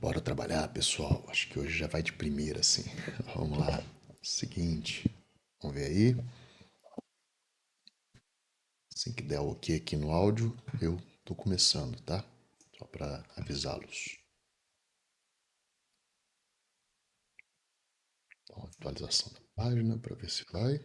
Bora trabalhar, pessoal. Acho que hoje já vai de primeira, assim. Vamos lá. Seguinte. Vamos ver aí. Assim que der o ok aqui no áudio, eu tô começando, tá? Só para avisá-los. Então, atualização da página para ver se vai.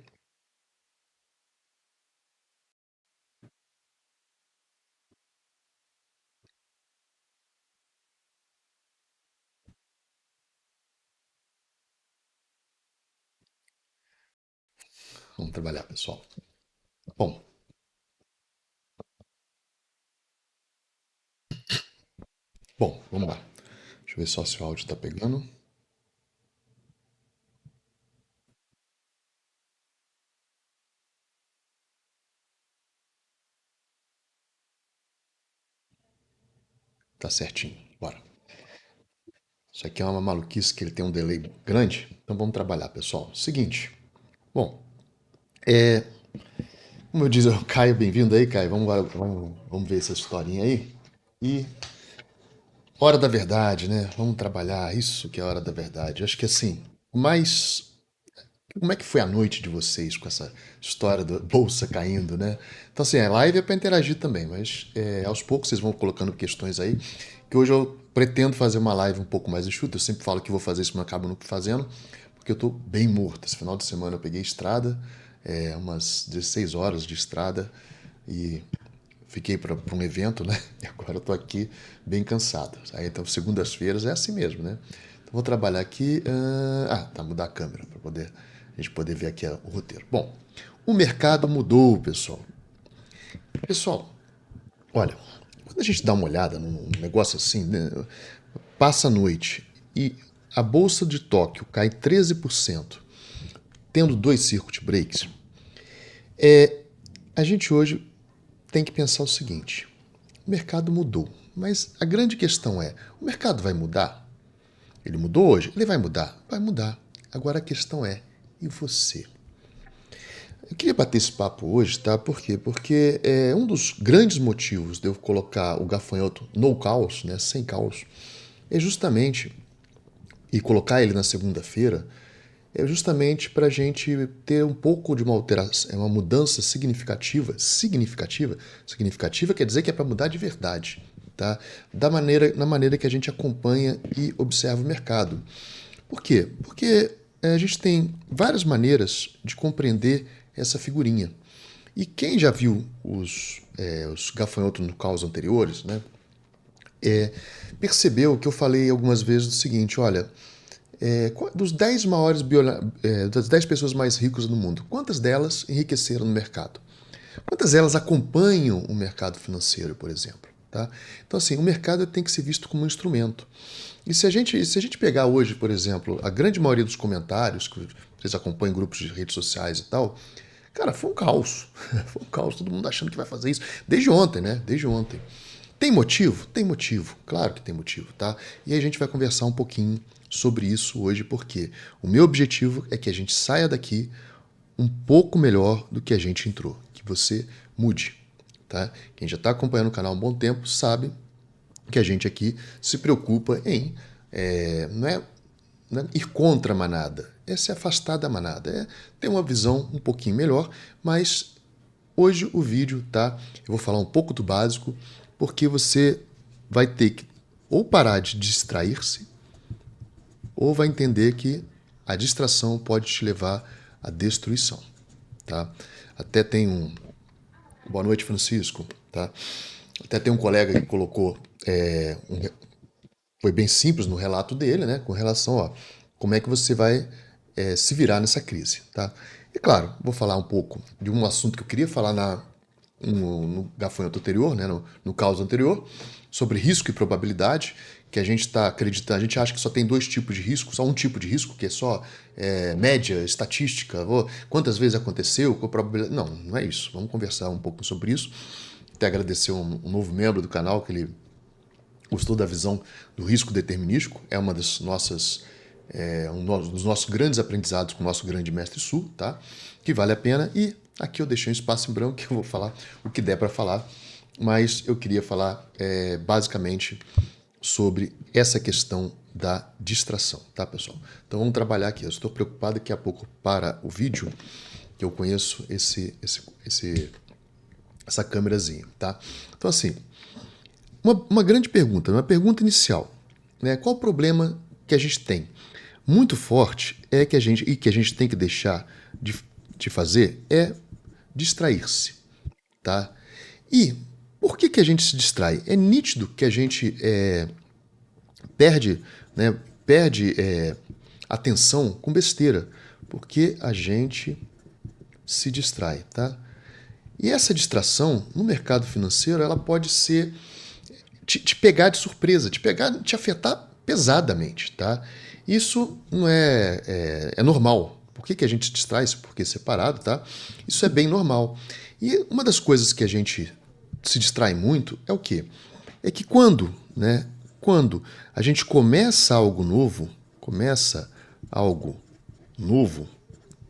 Vamos trabalhar, pessoal. Bom, vamos lá. Deixa eu ver só se o áudio tá pegando. Tá certinho. Bora. Isso aqui é uma maluquice que ele tem um delay grande. Então vamos trabalhar, pessoal. Seguinte. Bom, como eu disse, Caio, bem-vindo aí, Caio. Vamos ver essa historinha aí. E hora da verdade, né? Vamos trabalhar isso que é a hora da verdade. Eu acho que assim, mas como é que foi a noite de vocês com essa história da bolsa caindo, né? Então assim, a live é para interagir também, mas aos poucos vocês vão colocando questões aí, que hoje eu pretendo fazer uma live um pouco mais enxuta. Eu sempre falo que vou fazer isso, mas acabo não fazendo, porque eu tô bem morto. Esse final de semana eu peguei estrada, umas 16 horas de estrada e fiquei para um evento, né? E agora eu tô aqui bem cansado. Aí então, segundas-feiras é assim mesmo, né? Então vou trabalhar aqui. Tá, mudar a câmera para poder a gente poder ver aqui o roteiro. Bom, o mercado mudou, pessoal. Pessoal, olha, quando a gente dá uma olhada num negócio assim, né, passa a noite e a bolsa de Tóquio cai 13%, tendo dois circuit breaks, a gente hoje tem que pensar o seguinte: o mercado mudou, mas a grande questão é: o mercado vai mudar? Ele mudou hoje? Ele vai mudar? Vai mudar. Agora a questão é: e você? Eu queria bater esse papo hoje, tá? Por quê? Porque um dos grandes motivos de eu colocar o gafanhoto no caos, né, sem caos, é justamente, e colocar ele na segunda-feira, é justamente para a gente ter um pouco de uma alteração, uma mudança significativa quer dizer que é para mudar de verdade, tá? Na maneira que a gente acompanha e observa o mercado. Por quê? Porque a gente tem várias maneiras de compreender essa figurinha. E quem já viu os gafanhotos no caos anteriores, né, percebeu que eu falei algumas vezes o seguinte: olha, dos 10 maiores das 10 pessoas mais ricas do mundo, quantas delas enriqueceram no mercado? Quantas delas acompanham o mercado financeiro, por exemplo? Tá? Então, assim, o mercado tem que ser visto como um instrumento. E se a gente pegar hoje, por exemplo, a grande maioria dos comentários que vocês acompanham em grupos de redes sociais e tal, cara, foi um caos. Foi um caos, todo mundo achando que vai fazer isso. Desde ontem, né? Desde ontem. Tem motivo? Tem motivo. Claro que tem motivo, tá? E aí a gente vai conversar um pouquinho sobre isso hoje, porque o meu objetivo é que a gente saia daqui um pouco melhor do que a gente entrou. Que você mude, tá? Quem já está acompanhando o canal há um bom tempo sabe que a gente aqui se preocupa em não é ir contra a manada, é se afastar da manada, é ter uma visão um pouquinho melhor, mas hoje o vídeo, tá? Eu vou falar um pouco do básico, porque você vai ter que ou parar de distrair-se, ou vai entender que a distração pode te levar à destruição, tá? Até tem um... Boa noite, Francisco, tá? Até tem um colega que colocou foi bem simples no relato dele, né, com relação a como é que você vai se virar nessa crise, tá? E claro, vou falar um pouco de um assunto que eu queria falar no gafanhoto anterior, né, no caos anterior, sobre risco e probabilidade, que a gente está acreditando, a gente acha que só tem dois tipos de risco, só um tipo de risco, que é só média, estatística, quantas vezes aconteceu, qual probabilidade. Não, não é isso. Vamos conversar um pouco sobre isso. Até agradecer um novo membro do canal, que ele gostou da visão do risco determinístico, é uma das nossas um dos nossos grandes aprendizados com o nosso grande mestre Su, tá? Que vale a pena. E aqui eu deixei um espaço em branco que eu vou falar o que der para falar, mas eu queria falar basicamente sobre essa questão da distração, tá, pessoal? Então vamos trabalhar aqui. Eu estou preocupado daqui a pouco para o vídeo, que eu conheço essa câmerazinha, tá? Então assim, uma grande pergunta, uma pergunta inicial, né? Qual o problema que a gente tem? Muito forte é que a gente tem que deixar de fazer é distrair-se, tá? E por que a gente se distrai? É nítido que a gente perde, né, perde atenção com besteira, porque a gente se distrai, tá? E essa distração no mercado financeiro, ela pode ser te pegar de surpresa, te afetar pesadamente, tá? Isso não é normal. Por que a gente se distrai? Isso porque é separado, tá? Isso é bem normal. E uma das coisas que a gente se distrai muito é o quê? É que quando a gente começa algo novo,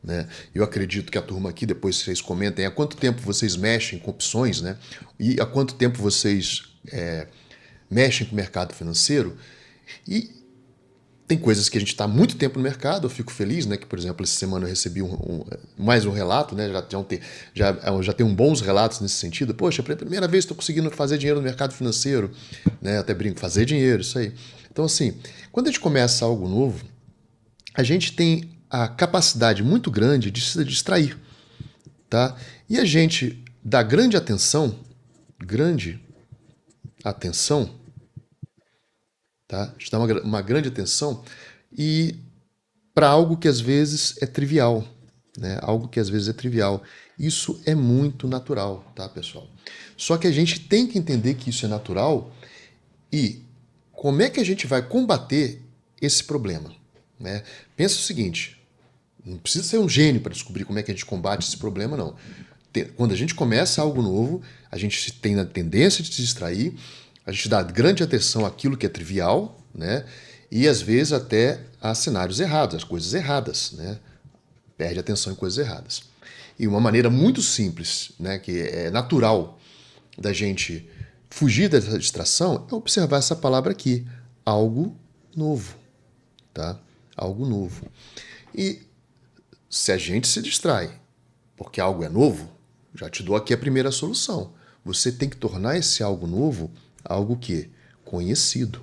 né? Eu acredito que a turma aqui, depois vocês comentem há quanto tempo vocês mexem com opções, né? E há quanto tempo vocês mexem com o mercado financeiro. E tem coisas que a gente está há muito tempo no mercado, eu fico feliz, né? Que, por exemplo, essa semana eu recebi mais um relato, né? Já tem bons relatos nesse sentido. Poxa, pela primeira vez estou conseguindo fazer dinheiro no mercado financeiro, né? Até brinco, fazer dinheiro, isso aí. Então, assim, quando a gente começa algo novo, a gente tem a capacidade muito grande de se distrair, tá? E a gente dá grande atenção, tá? A gente dá uma grande atenção e para algo que às vezes é trivial, né? Algo que às vezes é trivial. Isso é muito natural, tá, pessoal? Só que a gente tem que entender que isso é natural e como é que a gente vai combater esse problema, né? Pensa o seguinte, não precisa ser um gênio para descobrir como é que a gente combate esse problema, não. Quando a gente começa algo novo, a gente tem a tendência de se distrair, a gente dá grande atenção àquilo que é trivial, né? E às vezes até a cenários errados, as coisas erradas, né? Perde atenção em coisas erradas. E uma maneira muito simples, né, que é natural da gente fugir dessa distração é observar essa palavra aqui, algo novo, tá? Algo novo. E se a gente se distrai porque algo é novo, já te dou aqui a primeira solução. Você tem que tornar esse algo novo algo que conhecido.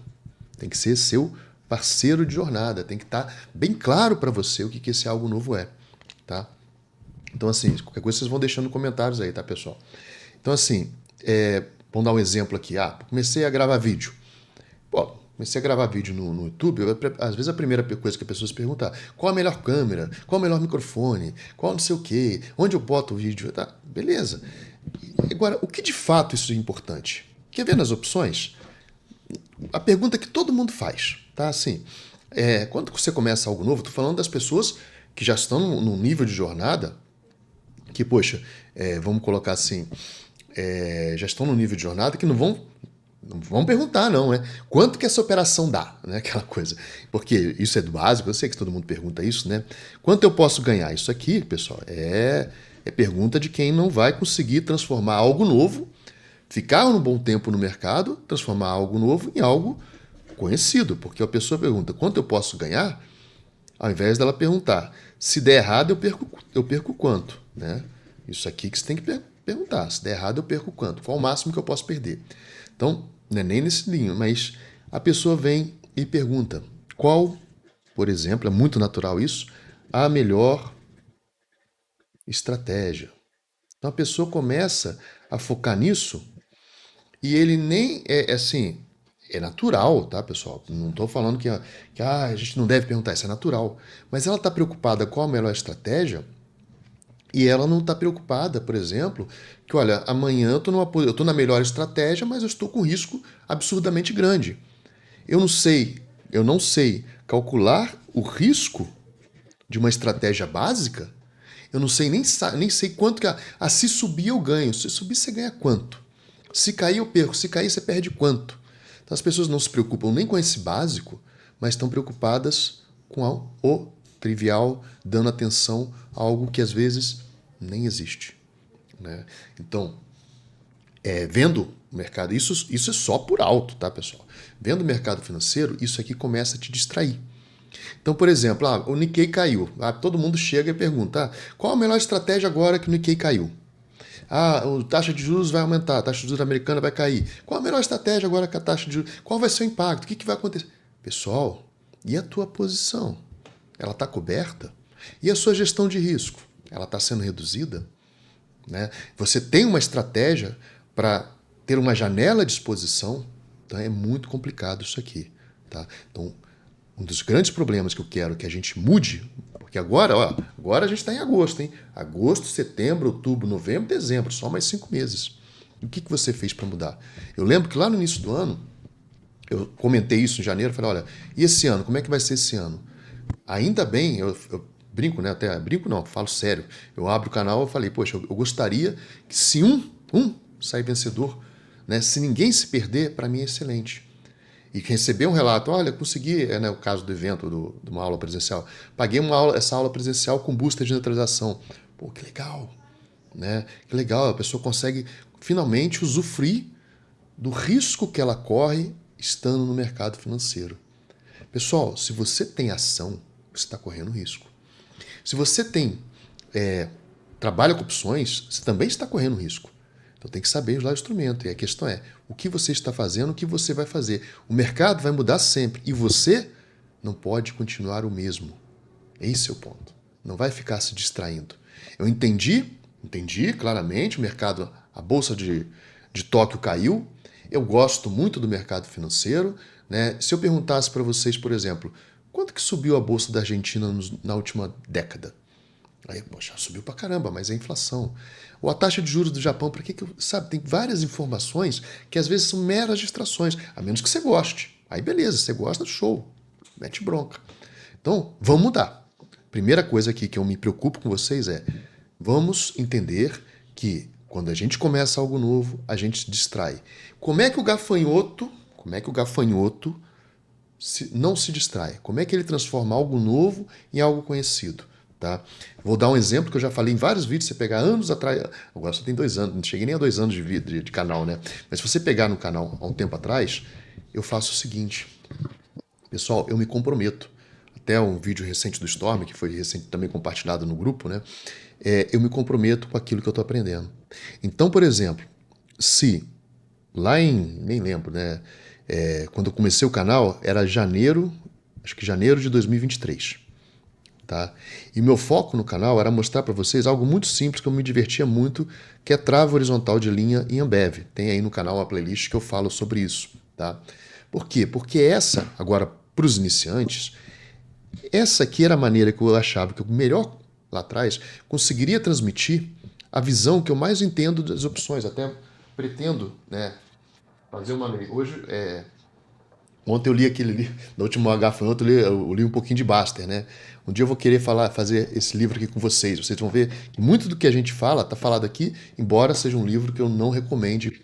Tem que ser seu parceiro de jornada, tem que estar bem claro para você o que esse algo novo é, tá? Então, assim, qualquer coisa vocês vão deixando comentários aí, tá, pessoal? Então, assim, vamos dar um exemplo aqui. Comecei a gravar vídeo. Pô, comecei a gravar vídeo no YouTube, às vezes a primeira coisa que a pessoa se pergunta é qual a melhor câmera, qual o melhor microfone, qual não sei o quê, onde eu boto o vídeo, tá? Beleza. Agora, o que de fato isso é importante? Quer ver nas opções? A pergunta que todo mundo faz, tá? Assim, quando você começa algo novo, tô falando das pessoas que já estão num nível de jornada que, poxa, vamos colocar assim, já estão no nível de jornada que não vão perguntar, não, né? Quanto que essa operação dá, né? Aquela coisa. Porque isso é do básico, eu sei que todo mundo pergunta isso, né? Quanto eu posso ganhar? Isso aqui, pessoal, é pergunta de quem não vai conseguir transformar algo novo, ficar um bom tempo no mercado, transformar algo novo em algo conhecido. Porque a pessoa pergunta quanto eu posso ganhar, ao invés dela perguntar se der errado eu perco quanto, né? Isso aqui que você tem que perguntar. Se der errado eu perco quanto? Qual o máximo que eu posso perder? Então, não é nem nesse linho, mas a pessoa vem e pergunta qual, por exemplo, é muito natural isso, a melhor estratégia. Então a pessoa começa a focar nisso e ele nem assim, é natural, tá, pessoal? Não estou falando que a gente não deve perguntar, isso é natural. Mas ela está preocupada com a melhor estratégia e ela não está preocupada, por exemplo, que olha, amanhã eu estou na melhor estratégia, mas eu estou com risco absurdamente grande. Eu não sei calcular o risco de uma estratégia básica. Eu não sei nem sei quanto que se subir eu ganho. Se subir você ganha quanto? Se cair eu perco. Se cair você perde quanto? Então as pessoas não se preocupam nem com esse básico, mas estão preocupadas com o trivial, dando atenção a algo que às vezes nem existe, né? Então, vendo o mercado, isso é só por alto, tá, pessoal? Vendo o mercado financeiro, isso aqui começa a te distrair. Então, por exemplo, o Nikkei caiu. Todo mundo chega e pergunta, qual a melhor estratégia agora que o Nikkei caiu? A taxa de juros vai aumentar, a taxa de juros americana vai cair. Qual a melhor estratégia agora que a taxa de juros... Qual vai ser o impacto? O que vai acontecer? Pessoal, e a tua posição? Ela está coberta? E a sua gestão de risco? Ela está sendo reduzida? Né? Você tem uma estratégia para ter uma janela de exposição? Então é muito complicado isso aqui. Tá? Então, um dos grandes problemas que eu quero que a gente mude, porque agora a gente está em agosto, hein? Agosto, setembro, outubro, novembro, dezembro, só mais 5 meses. E o que você fez para mudar? Eu lembro que lá no início do ano, eu comentei isso em janeiro, falei, olha, e esse ano, como é que vai ser esse ano? Ainda bem, eu brinco, né? Até brinco não, falo sério. Eu abro o canal e falei, poxa, eu gostaria que se um sair vencedor, né? Se ninguém se perder, para mim é excelente. E receber um relato, olha, consegui, né, o caso do evento, de uma aula presencial, paguei essa aula presencial com booster de neutralização. Pô, que legal, né? Que legal, a pessoa consegue finalmente usufruir do risco que ela corre estando no mercado financeiro. Pessoal, se você tem ação, você está correndo risco. Se você trabalha com opções, você também está correndo risco. Então tem que saber usar o instrumento. E a questão é, o que você está fazendo, o que você vai fazer. O mercado vai mudar sempre e você não pode continuar o mesmo. Esse é o ponto. Não vai ficar se distraindo. Eu entendi claramente, o mercado, a bolsa de Tóquio caiu. Eu gosto muito do mercado financeiro, né? Se eu perguntasse para vocês, por exemplo, quanto que subiu a bolsa da Argentina na última década? Aí, poxa, subiu pra caramba, mas é inflação. Ou a taxa de juros do Japão, para que eu... Sabe, tem várias informações que às vezes são meras distrações, a menos que você goste. Aí beleza, você gosta, show, mete bronca. Então, vamos mudar. Primeira coisa aqui que eu me preocupo com vocês é, vamos entender que quando a gente começa algo novo, a gente se distrai. Como é que o gafanhoto não se distrai? Como é que ele transforma algo novo em algo conhecido? Tá? Vou dar um exemplo que eu já falei em vários vídeos. Você pegar anos atrás, agora só tem 2 anos, não cheguei nem a 2 anos de canal, né? Mas se você pegar no canal há um tempo atrás, eu faço o seguinte, pessoal, eu me comprometo. Até um vídeo recente do Storm, que foi recente, também compartilhado no grupo, né? Eu me comprometo com aquilo que eu estou aprendendo. Então, por exemplo, se lá nem lembro, né? Quando eu comecei o canal, era janeiro, acho que janeiro de 2023. Tá? E meu foco no canal era mostrar para vocês algo muito simples que eu me divertia muito, que é trava horizontal de linha em Ambev. Tem aí no canal uma playlist que eu falo sobre isso. Tá? Por quê? Porque essa, agora para os iniciantes, essa aqui era a maneira que eu achava que eu melhor lá atrás conseguiria transmitir a visão que eu mais entendo das opções. Até pretendo, né, fazer uma... Hoje, ontem eu li aquele livro, no último gafanhoto eu li um pouquinho de Baster, né? Um dia eu vou querer fazer esse livro aqui com vocês. Vocês vão ver que muito do que a gente fala está falado aqui, embora seja um livro que eu não recomende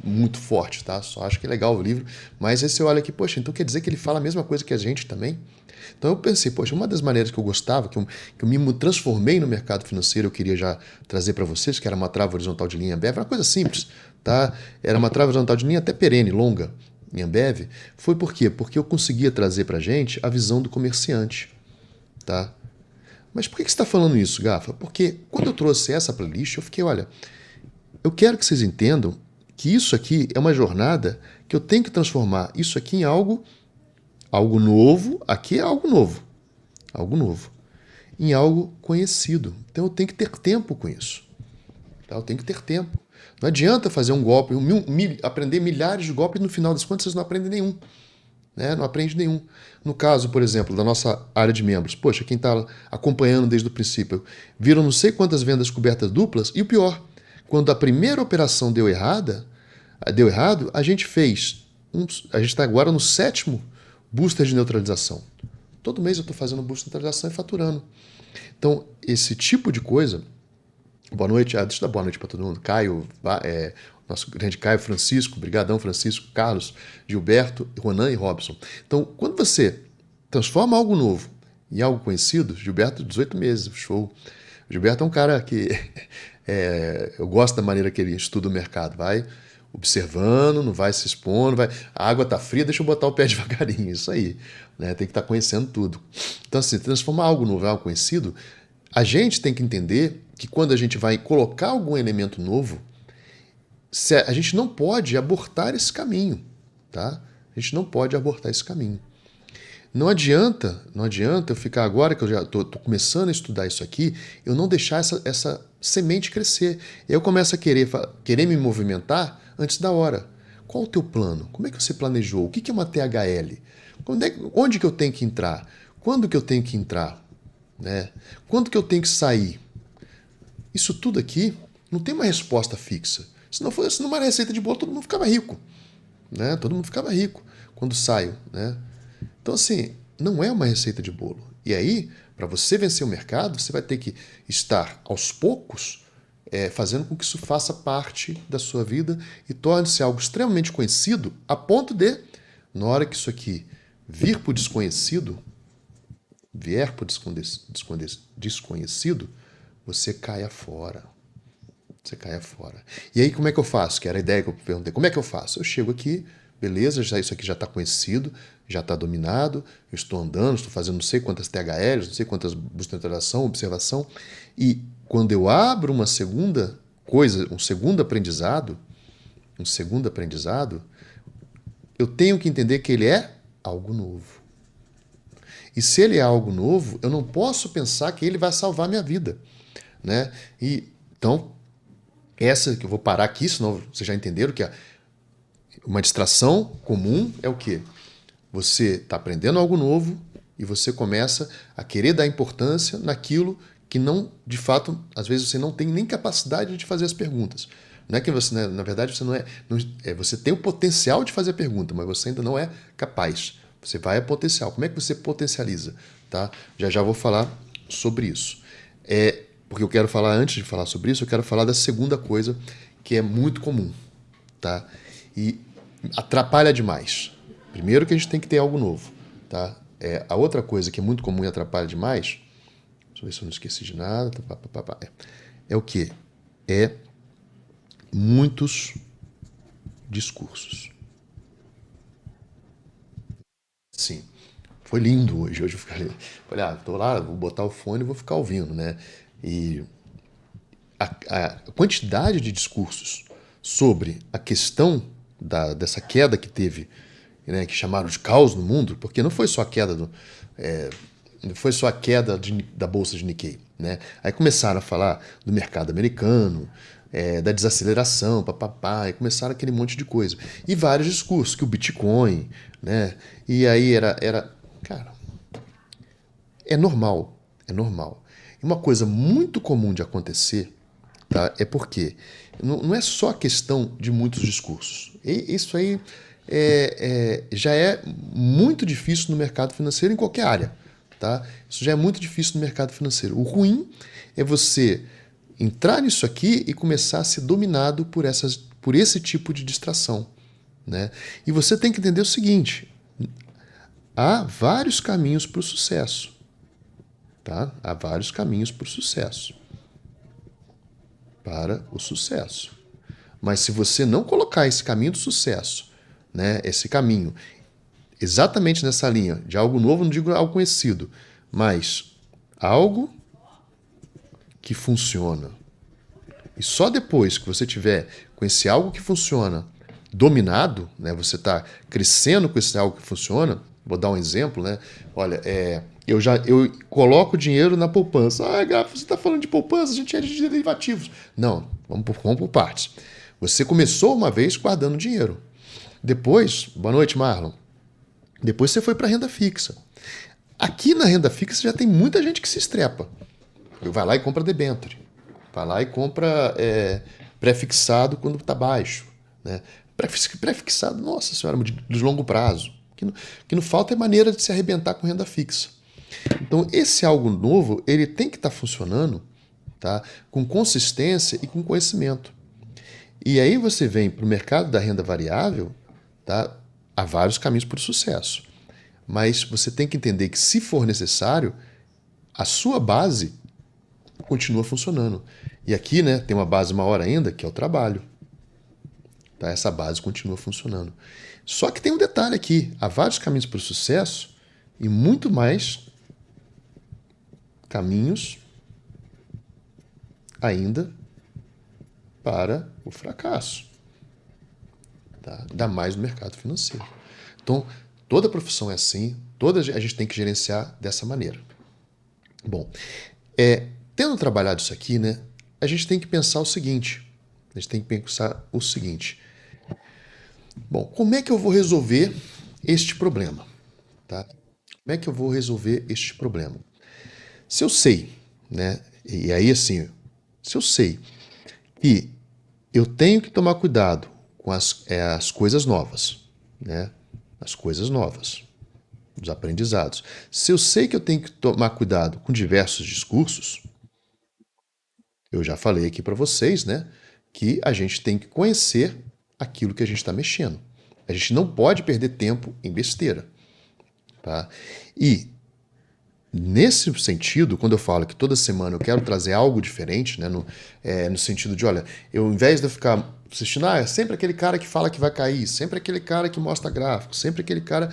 muito forte, tá? Só acho que é legal o livro. Mas aí você olha aqui, poxa, então quer dizer que ele fala a mesma coisa que a gente também? Então eu pensei, poxa, uma das maneiras que eu gostava, que eu me transformei no mercado financeiro, eu queria já trazer para vocês, que era uma trava horizontal de linha Ambev, era uma coisa simples, tá? Era uma trava horizontal de linha até perene, longa, em Ambev. Foi por quê? Porque eu conseguia trazer para a gente a visão do comerciante, tá? Mas por que você está falando isso, Gafa? Porque quando eu trouxe essa playlist, eu fiquei, olha, eu quero que vocês entendam que isso aqui é uma jornada que eu tenho que transformar isso aqui em algo novo. Aqui é algo novo, em algo conhecido. Então eu tenho que ter tempo com isso. Tá? Eu tenho que ter tempo. Não adianta fazer um golpe, aprender milhares de golpes e no final das contas vocês não aprendem nenhum. Né? Não aprende nenhum. No caso, por exemplo, da nossa área de membros, poxa, quem está acompanhando desde o princípio, viram não sei quantas vendas cobertas duplas, e o pior, quando a primeira operação deu errado, a gente está agora no 7º booster de neutralização. Todo mês eu estou fazendo booster de neutralização e faturando. Então, esse tipo de coisa... Boa noite, deixa eu dar boa noite para todo mundo. Caio, nosso grande Caio, Francisco, brigadão Francisco, Carlos, Gilberto, Ronan e Robson. Então, quando você transforma algo novo em algo conhecido, Gilberto, 18 meses, show. Gilberto é um cara que Eu gosto da maneira que ele estuda o mercado. Vai observando, não vai se expondo, vai. A água tá fria, deixa eu botar o pé devagarinho. Isso aí, né? Tem que estar conhecendo tudo. Então, assim, transformar algo novo em algo conhecido, a gente tem que entender que quando a gente vai colocar algum elemento novo, a gente não pode abortar esse caminho, tá? A gente não pode abortar esse caminho. Não adianta eu ficar agora que eu já tô começando a estudar isso aqui, eu não deixar essa semente crescer. Eu começo a querer me movimentar antes da hora. Qual o teu plano? Como é que você planejou? O que é uma THL? Onde que eu tenho que entrar? Quando que eu tenho que entrar? Né? Quando que eu tenho que sair? Isso tudo aqui não tem uma resposta fixa. Se não fosse uma receita de bolo, todo mundo ficava rico. Né? Todo mundo ficava rico quando saio. Né? Então, assim, não é uma receita de bolo. E aí, para você vencer o mercado, você vai ter que estar aos poucos fazendo com que isso faça parte da sua vida e torne-se algo extremamente conhecido, a ponto de, na hora que isso aqui vier para o desconhecido, você caia fora. Você caia fora. E aí, como é que eu faço? Que era a ideia que eu perguntei. Como é que eu faço? Eu chego aqui, beleza, isso aqui já está conhecido, já está dominado, eu estou andando, estou fazendo não sei quantas THLs, não sei quantas buscas de interação, observação, e quando eu abro uma segunda coisa, um segundo aprendizado, eu tenho que entender que ele é algo novo. E se ele é algo novo, eu não posso pensar que ele vai salvar minha vida, né? E então, essa que eu vou parar aqui, senão vocês já entenderam que uma distração comum é o quê? Você está aprendendo algo novo e você começa a querer dar importância naquilo que não, de fato, às vezes você não tem nem capacidade de fazer as perguntas. Não é que você, né, na verdade, você você tem o potencial de fazer a pergunta, mas você ainda não é capaz. Você vai a potencial. Como é que você potencializa? Tá? Já vou falar sobre isso. Porque eu quero falar, antes de falar sobre isso, eu quero falar da segunda coisa que é muito comum, tá? E atrapalha demais. Primeiro que a gente tem que ter algo novo, tá? A outra coisa que é muito comum e atrapalha demais, deixa eu ver se eu não esqueci de nada, é o quê? É muitos discursos. Sim. Foi lindo hoje. Hoje eu falei, tô lá, vou botar o fone e vou ficar ouvindo, né? E a quantidade de discursos sobre a questão dessa queda que teve, né, que chamaram de caos no mundo, porque não foi só a queda não foi só a queda da bolsa de Nikkei, né? Aí começaram a falar do mercado americano, da desaceleração, papapá, e começaram aquele monte de coisa. E vários discursos, que o Bitcoin, né? E aí cara, é normal, é normal. E uma coisa muito comum de acontecer, tá? É porque não é só a questão de muitos discursos. E isso aí já é muito difícil no mercado financeiro em qualquer área, tá? Isso já é muito difícil no mercado financeiro. O ruim é você entrar nisso aqui e começar a ser dominado por esse tipo de distração, né? E você tem que entender o seguinte: há vários caminhos para o sucesso, tá? Há vários caminhos para o sucesso. Para o sucesso. Mas se você não colocar esse caminho do sucesso, né, esse caminho, exatamente nessa linha de algo novo, não digo algo conhecido, mas algo que funciona. E só depois que você tiver com esse algo que funciona dominado, né, você está crescendo com esse algo que funciona. Vou dar um exemplo, né? Olha, eu coloco dinheiro na poupança. Ah, Gaf, você está falando de poupança, a gente é de derivativos. Não, vamos por partes. Você começou uma vez guardando dinheiro. Depois, boa noite, Marlon. Depois você foi para a renda fixa. Aqui na renda fixa já tem muita gente que se estrepa. Vai lá e compra debênture. Vai lá e compra pré-fixado quando está baixo. Né? Pré-fixado, nossa senhora, de longo prazo. O que não falta é maneira de se arrebentar com renda fixa. Então, esse algo novo, ele tem que estar funcionando, tá? Com consistência e com conhecimento. E aí você vem para o mercado da renda variável, tá? Há vários caminhos para o sucesso. Mas você tem que entender que, se for necessário, a sua base continua funcionando. E aqui, né, tem uma base maior ainda, que é o trabalho. Tá? Essa base continua funcionando. Só que tem um detalhe aqui. Há vários caminhos para o sucesso e muito mais caminhos ainda para o fracasso. Tá? Ainda mais no mercado financeiro. Então, toda profissão é assim, toda a gente tem que gerenciar dessa maneira. Bom, tendo trabalhado isso aqui, né, a gente tem que pensar o seguinte. Bom, como é que eu vou resolver este problema? Tá? Como é que eu vou resolver este problema? Se eu sei, né, e aí assim, se eu sei que eu tenho que tomar cuidado com as coisas novas, né, as coisas novas, os aprendizados. Se eu sei que eu tenho que tomar cuidado com diversos discursos, eu já falei aqui para vocês, né, que a gente tem que conhecer aquilo que a gente está mexendo. A gente não pode perder tempo em besteira. Tá? E, nesse sentido, quando eu falo que toda semana eu quero trazer algo diferente, né, no sentido de, olha, eu, ao invés de eu ficar assistindo, é sempre aquele cara que fala que vai cair, sempre aquele cara que mostra gráfico, sempre aquele cara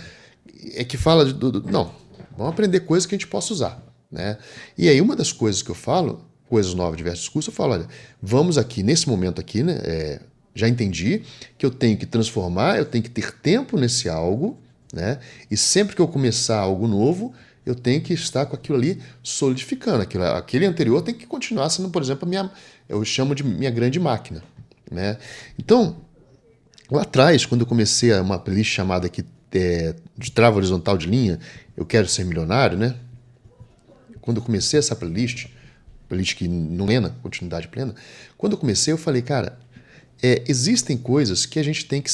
que fala não, vamos aprender coisas que a gente possa usar. Né? E aí, uma das coisas que eu falo, coisas novas, diversos cursos, eu falo, olha, vamos aqui, nesse momento aqui, né, já entendi que eu tenho que transformar, eu tenho que ter tempo nesse algo, né? E sempre que eu começar algo novo, eu tenho que estar com aquilo ali solidificando. Aquele anterior tem que continuar sendo, por exemplo, eu chamo de minha grande máquina. Né? Então, lá atrás, quando eu comecei uma playlist chamada aqui de trava horizontal de linha, eu quero ser milionário, né? Quando eu comecei essa playlist que não plena, continuidade plena, quando eu comecei eu falei, cara, existem coisas que a gente tem que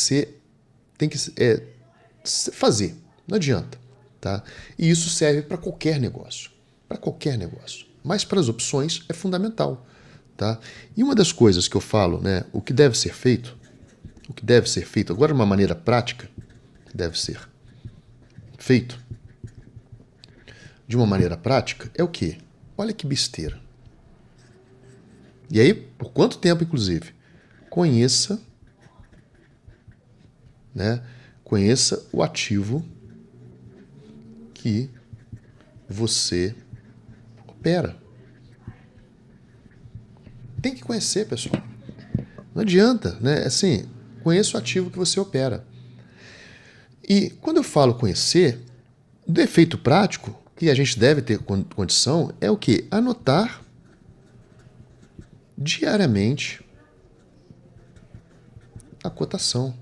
fazer, não adianta. Tá? E isso serve para qualquer negócio. Para qualquer negócio. Mas para as opções é fundamental. Tá? E uma das coisas que eu falo, né, o que deve ser feito, agora de uma maneira prática, deve ser feito de uma maneira prática, é o quê? Olha que besteira. E aí, por quanto tempo, inclusive? Conheça, né, conheça o ativo que você opera. Tem que conhecer, pessoal. Não adianta, né? Assim, conheça o ativo que você opera. E quando eu falo conhecer, o defeito prático que a gente deve ter condição é o quê? Anotar diariamente a cotação.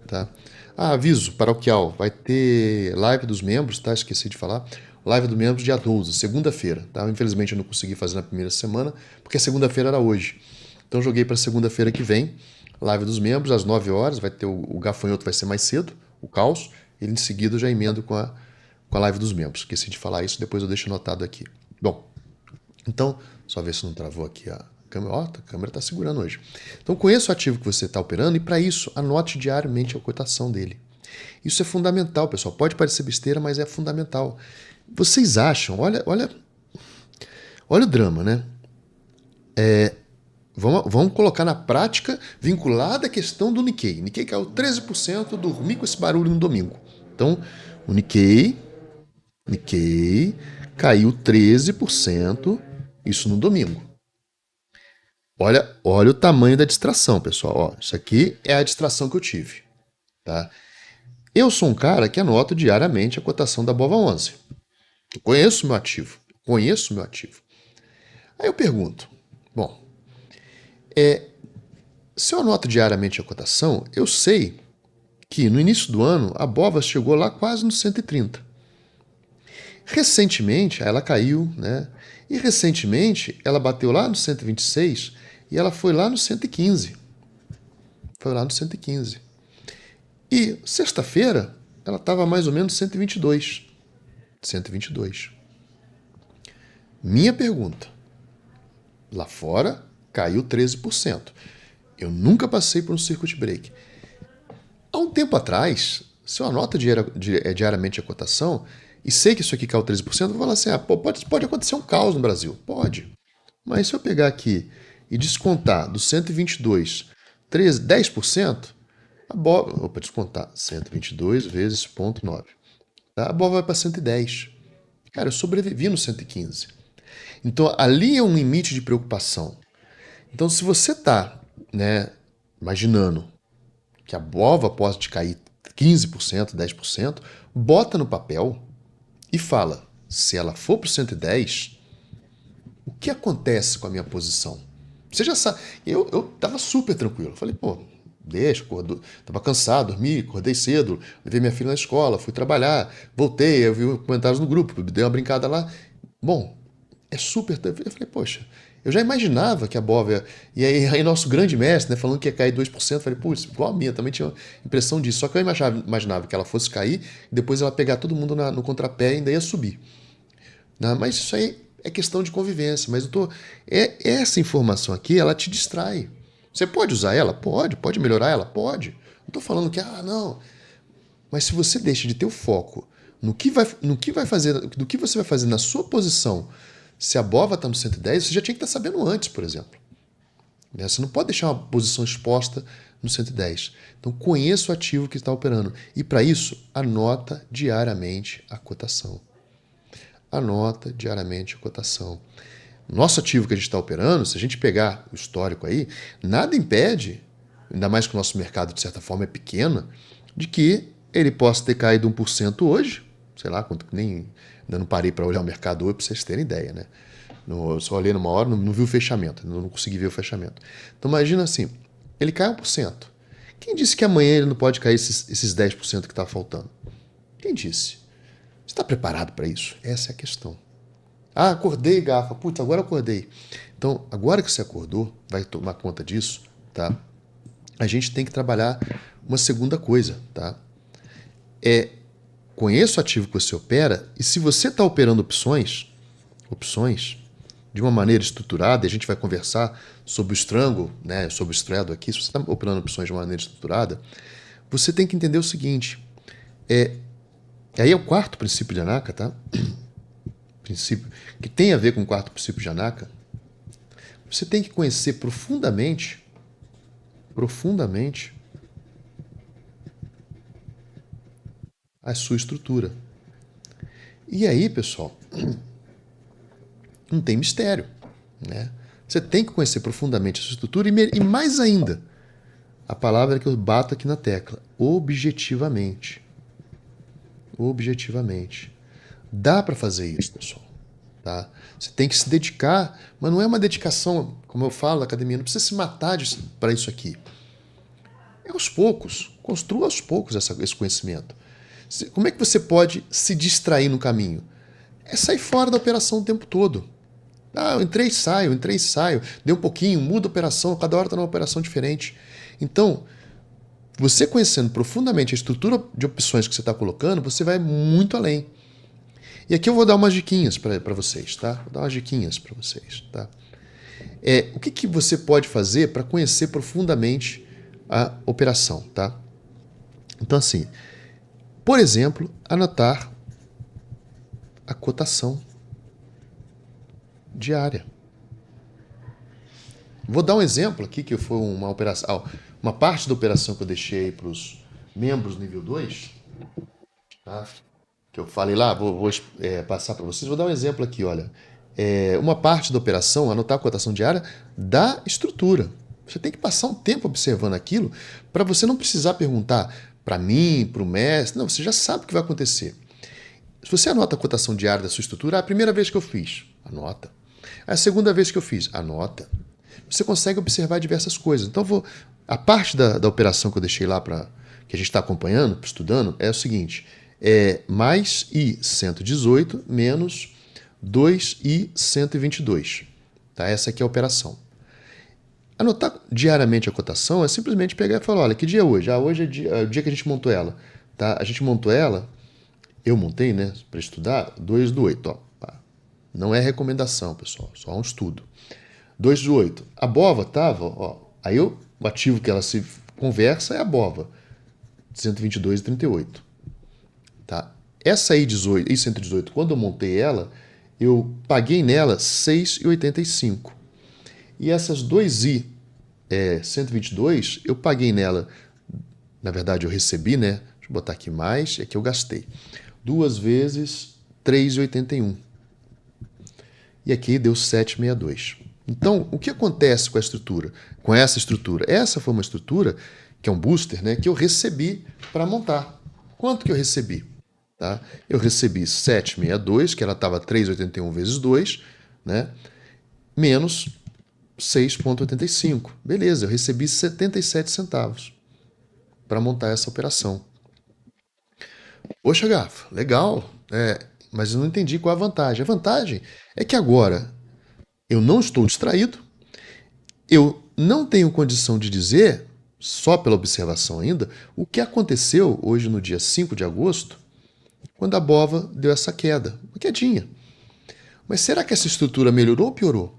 Tá? Aviso paroquial, vai ter live dos membros, tá? Esqueci de falar. Live dos membros dia 12, segunda-feira. Tá? Infelizmente eu não consegui fazer na primeira semana, porque a segunda-feira era hoje. Então joguei para segunda-feira que vem, live dos membros, às 9 horas. Vai ter o gafanhoto, vai ser mais cedo, o caos. E em seguida eu já emendo com a live dos membros. Esqueci de falar isso, depois eu deixo anotado aqui. Bom, então, só ver se não travou aqui a câmera. Ó, a câmera está segurando hoje. Então, conheça o ativo que você está operando e, para isso, anote diariamente a cotação dele. Isso é fundamental, pessoal. Pode parecer besteira, mas é fundamental. Vocês acham, olha o drama, né? Vamos colocar na prática, vinculada à questão do Nikkei. Nikkei caiu 13%, dormi com esse barulho no domingo. Então, o Nikkei caiu 13%, isso no domingo. Olha o tamanho da distração, pessoal. Ó, isso aqui é a distração que eu tive. Tá? Eu sou um cara que anota diariamente a cotação da BOVA11. Eu conheço meu ativo. Aí eu pergunto, bom, se eu anoto diariamente a cotação, eu sei que no início do ano a BOVA chegou lá quase no 130. Recentemente, ela caiu, né? E recentemente ela bateu lá no 126 e ela foi lá no 115. E sexta-feira ela estava mais ou menos 122. Minha pergunta. Lá fora caiu 13%. Eu nunca passei por um circuit break. Há um tempo atrás, se eu anoto diariamente a cotação, e sei que isso aqui caiu 13%, eu vou falar assim, pô, pode acontecer um caos no Brasil. Pode. Mas se eu pegar aqui e descontar do 122, 10%, a BOVA... Opa, descontar 122 vezes 0,9. Tá? A BOVA vai para 110. Cara, eu sobrevivi no 115. Então, ali é um limite de preocupação. Então, se você está, né, imaginando que a BOVA pode cair 15%, 10%, bota no papel e fala, se ela for para o 110, o que acontece com a minha posição? Você já sabe. Eu tava super tranquilo. Falei, pô, deixa, tava cansado, dormi, acordei cedo, levei minha filha na escola, fui trabalhar, voltei, eu vi comentários no grupo, dei uma brincada lá. Bom, é super. Eu falei, poxa, eu já imaginava que a BOVA. E aí nosso grande mestre, né, falando que ia cair 2%, eu falei, putz, igual a minha, também tinha impressão disso. Só que eu imaginava que ela fosse cair, e depois ela pegar todo mundo no contrapé e ainda ia subir. Não, mas isso aí é questão de convivência. Mas essa informação aqui, ela te distrai. Você pode usar ela? Pode melhorar ela? Pode. Não estou falando que, não. Mas se você deixa de ter o foco no que vai fazer, do que você vai fazer na sua posição, se a BOVA está no 110, você já tinha que estar sabendo antes, por exemplo. Você não pode deixar uma posição exposta no 110. Então, conheça o ativo que está operando. E, para isso, anota diariamente a cotação. Anota diariamente a cotação. Nosso ativo que a gente está operando, se a gente pegar o histórico aí, nada impede, ainda mais que o nosso mercado, de certa forma, é pequeno, de que ele possa ter caído 1% hoje. Sei lá, ainda não parei para olhar o mercado hoje para vocês terem ideia, né? Só olhei numa hora, não vi o fechamento, não consegui ver o fechamento. Então imagina assim, ele cai 1%. Quem disse que amanhã ele não pode cair esses 10% que está faltando? Quem disse? Você está preparado para isso? Essa é a questão. Acordei, Gafa. Putz, agora eu acordei. Então, agora que você acordou, vai tomar conta disso, tá? A gente tem que trabalhar uma segunda coisa, tá? Conheça o ativo que você opera e se você está operando opções, de uma maneira estruturada, e a gente vai conversar sobre o strangle, né, sobre o straddle aqui, se você está operando opções de uma maneira estruturada, você tem que entender o seguinte, aí é o quarto princípio de Anaka, tá? Princípio que tem a ver com o quarto princípio de Anaka. Você tem que conhecer profundamente a sua estrutura. E aí, pessoal, não tem mistério, né? Você tem que conhecer profundamente a sua estrutura e mais ainda, a palavra que eu bato aqui na tecla, objetivamente. Objetivamente. Dá para fazer isso, pessoal. Tá? Você tem que se dedicar, mas não é uma dedicação, como eu falo na academia, não precisa se matar para isso aqui. É aos poucos, construa aos poucos esse conhecimento. Como é que você pode se distrair no caminho? É sair fora da operação o tempo todo. Eu entrei e saio, deu um pouquinho, muda a operação, cada hora está numa operação diferente. Então, você conhecendo profundamente a estrutura de opções que você está colocando, você vai muito além. E aqui eu vou dar umas diquinhas para vocês, tá? Vou dar umas diquinhas para vocês, tá? O que você pode fazer para conhecer profundamente a operação, tá? Então, assim, por exemplo, anotar a cotação diária. Vou dar um exemplo aqui, que foi uma operação, uma parte da operação que eu deixei para os membros nível 2, tá? Que eu falei lá, vou passar para vocês. Vou dar um exemplo aqui, olha. Uma parte da operação, anotar a cotação diária, da estrutura. Você tem que passar um tempo observando aquilo para você não precisar perguntar para mim, para o mestre. Não, você já sabe o que vai acontecer. Se você anota a cotação diária da sua estrutura, a primeira vez que eu fiz, anota. A segunda vez que eu fiz, anota. Você consegue observar diversas coisas. Então, a parte da operação que eu deixei lá, que a gente está acompanhando, estudando, é o seguinte: mais I118 menos 2I122. Tá? Essa aqui é a operação. Anotar diariamente a cotação é simplesmente pegar e falar, olha, que dia é hoje? Hoje é o dia que a gente montou ela. Tá? A gente montou ela, eu montei, né, para estudar, 2/8. Ó, tá? Não é recomendação, pessoal, só um estudo. 2/8. A BOVA estava, aí o ativo que ela se conversa é a BOVA, 122,38. Tá? essa I118, quando eu montei ela, eu paguei nela 6,85. E essas 2 122, eu paguei nela, na verdade eu recebi, né? Deixa eu botar aqui mais, é que eu gastei. 2 vezes 3,81. E aqui deu 7,62. Então, o que acontece com a estrutura? Com essa estrutura? Essa foi uma estrutura, que é um booster, né, que eu recebi para montar. Quanto que eu recebi? Tá? Eu recebi 7,62, que ela estava 3,81 vezes 2, né, menos 6,85. Beleza, eu recebi 77 centavos para montar essa operação. Poxa, Gafa, legal, mas eu não entendi qual a vantagem. A vantagem é que agora eu não estou distraído, eu não tenho condição de dizer, só pela observação ainda, o que aconteceu hoje no dia 5 de agosto, quando a BOVA deu essa queda, uma quedinha. Mas será que essa estrutura melhorou ou piorou?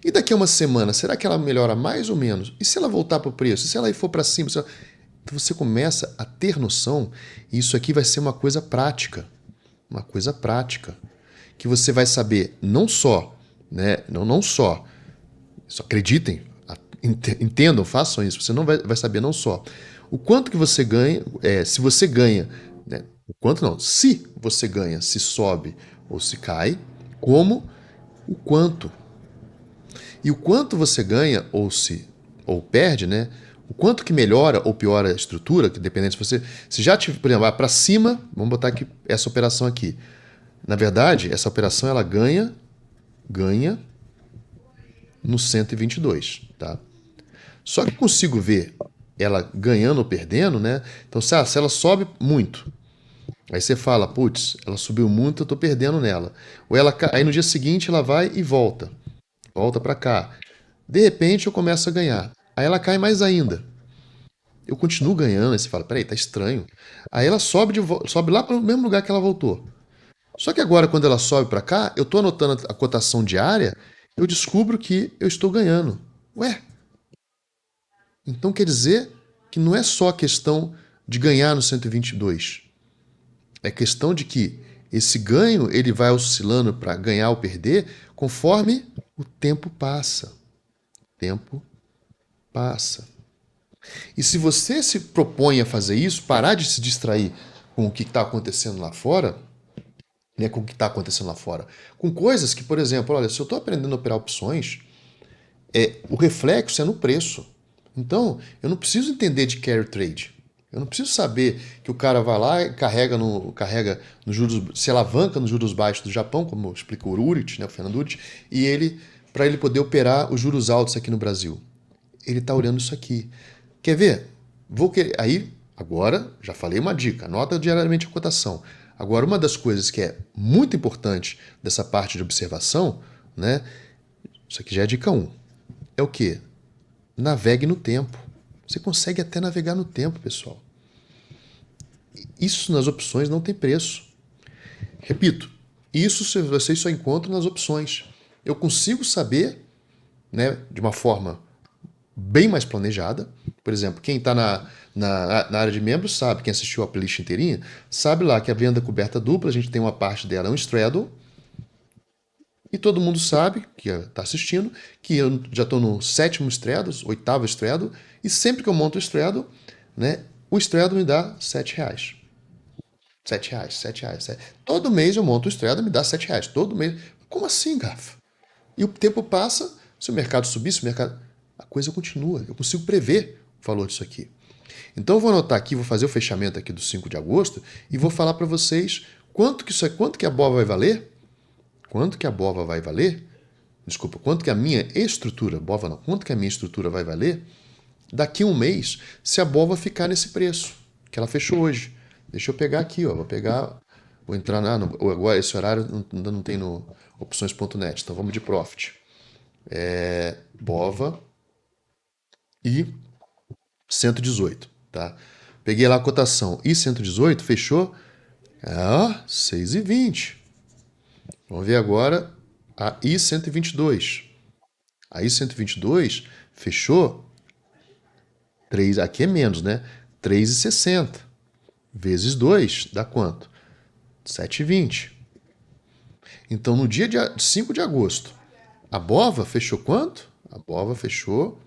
E daqui a uma semana, será que ela melhora mais ou menos? E se ela voltar para o preço? E se ela for para cima? Então você começa a ter noção, e isso aqui vai ser uma coisa prática. Uma coisa prática. Que você vai saber não só, né? Não só. Só acreditem, entendam, façam isso. Você não vai saber não só o quanto que você ganha, se você ganha, né? O quanto não, se você ganha, se sobe ou se cai, como o quanto. E o quanto você ganha ou perde, né? O quanto que melhora ou piora a estrutura, que dependendo se já tiver, por exemplo, vai para cima, vamos botar aqui essa operação aqui. Na verdade, essa operação ela ganha no 122, tá? Só que consigo ver ela ganhando ou perdendo, né? Então, se ela sobe muito, aí você fala, putz, ela subiu muito, eu tô perdendo nela. Ou aí no dia seguinte ela vai e volta para cá. De repente eu começo a ganhar. Aí ela cai mais ainda. Eu continuo ganhando, aí você fala, peraí, tá estranho. Aí ela sobe lá para o mesmo lugar que ela voltou. Só que agora, quando ela sobe para cá, eu tô anotando a cotação diária, eu descubro que eu estou ganhando. Ué, então quer dizer que não é só a questão de ganhar no 122. É questão de que esse ganho ele vai oscilando para ganhar ou perder conforme o tempo passa. Tempo passa. E se você se propõe a fazer isso, parar de se distrair com o que está acontecendo lá fora, né, com o que está acontecendo lá fora, com coisas que, por exemplo, olha, se eu estou aprendendo a operar opções, o reflexo é no preço. Então, eu não preciso entender de carry trade. Eu não preciso saber que o cara vai lá e carrega no juros, se alavanca nos juros baixos do Japão, como explicou o Urit, né, o Fernando Urit, e para ele poder operar os juros altos aqui no Brasil. Ele está olhando isso aqui. Quer ver? Aí, agora, já falei uma dica, anota diariamente a cotação. Agora, uma das coisas que é muito importante dessa parte de observação, né? Isso aqui já é dica 1. É o quê? Navegue no tempo. Você consegue até navegar no tempo, pessoal. Isso nas opções não tem preço. Repito, isso vocês só encontram nas opções. Eu consigo saber, né, de uma forma bem mais planejada. Por exemplo, quem está na área de membros sabe, quem assistiu a playlist inteirinha, sabe lá que a venda coberta dupla, a gente tem uma parte dela, é um straddle, e todo mundo sabe, que está assistindo, que eu já estou no 7º straddle, 8º straddle, e sempre que eu monto o straddle, né, o straddle me dá R$7. R$7. Todo mês eu monto o straddle e me dá R$7. Todo mês. Como assim, Gafa? E o tempo passa, se o mercado subir, a coisa continua. Eu consigo prever o valor disso aqui. Então eu vou anotar aqui, vou fazer o fechamento aqui do 5 de agosto e vou falar para vocês quanto que a BOVA vai valer. Quanto que a BOVA vai valer? Desculpa, quanto que a minha estrutura, BOVA não, quanto que a minha estrutura vai valer daqui a um mês se a BOVA ficar nesse preço que ela fechou hoje. Deixa eu pegar aqui, ó, vou entrar agora esse horário ainda não tem no opções.net, então vamos de profit. BOVA e 118, tá? Peguei lá a cotação e 118 fechou 6,20. Vamos ver agora a I122. A I122 fechou aqui é menos, né? 3,60 vezes 2 dá quanto? 7,20. Então, no dia 5 de agosto, a BOVA fechou quanto? A BOVA fechou,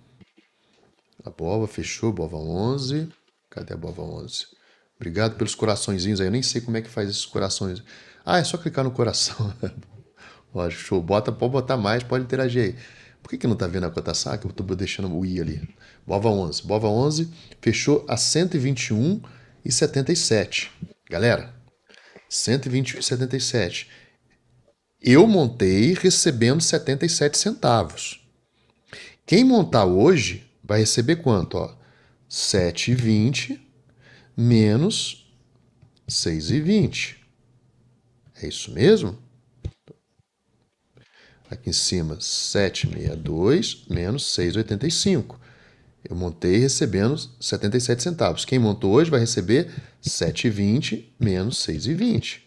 BOVA 11. Cadê a BOVA 11? Obrigado pelos coraçõezinhos aí. Eu nem sei como é que faz esses corações. Ah, é só clicar no coração. Ó, show. Pode botar mais, pode interagir aí. Por que não tá vendo a cotação? Que eu tô deixando o I ali. BOVA 11. BOVA 11 fechou a 121,77. Galera, 121,77. Eu montei recebendo 77 centavos. Quem montar hoje vai receber quanto? Ó, 7,20 menos 6,20. É isso mesmo? Aqui em cima, 7,62 menos 6,85. Eu montei recebendo 77 centavos. Quem montou hoje vai receber 7,20 menos 6,20.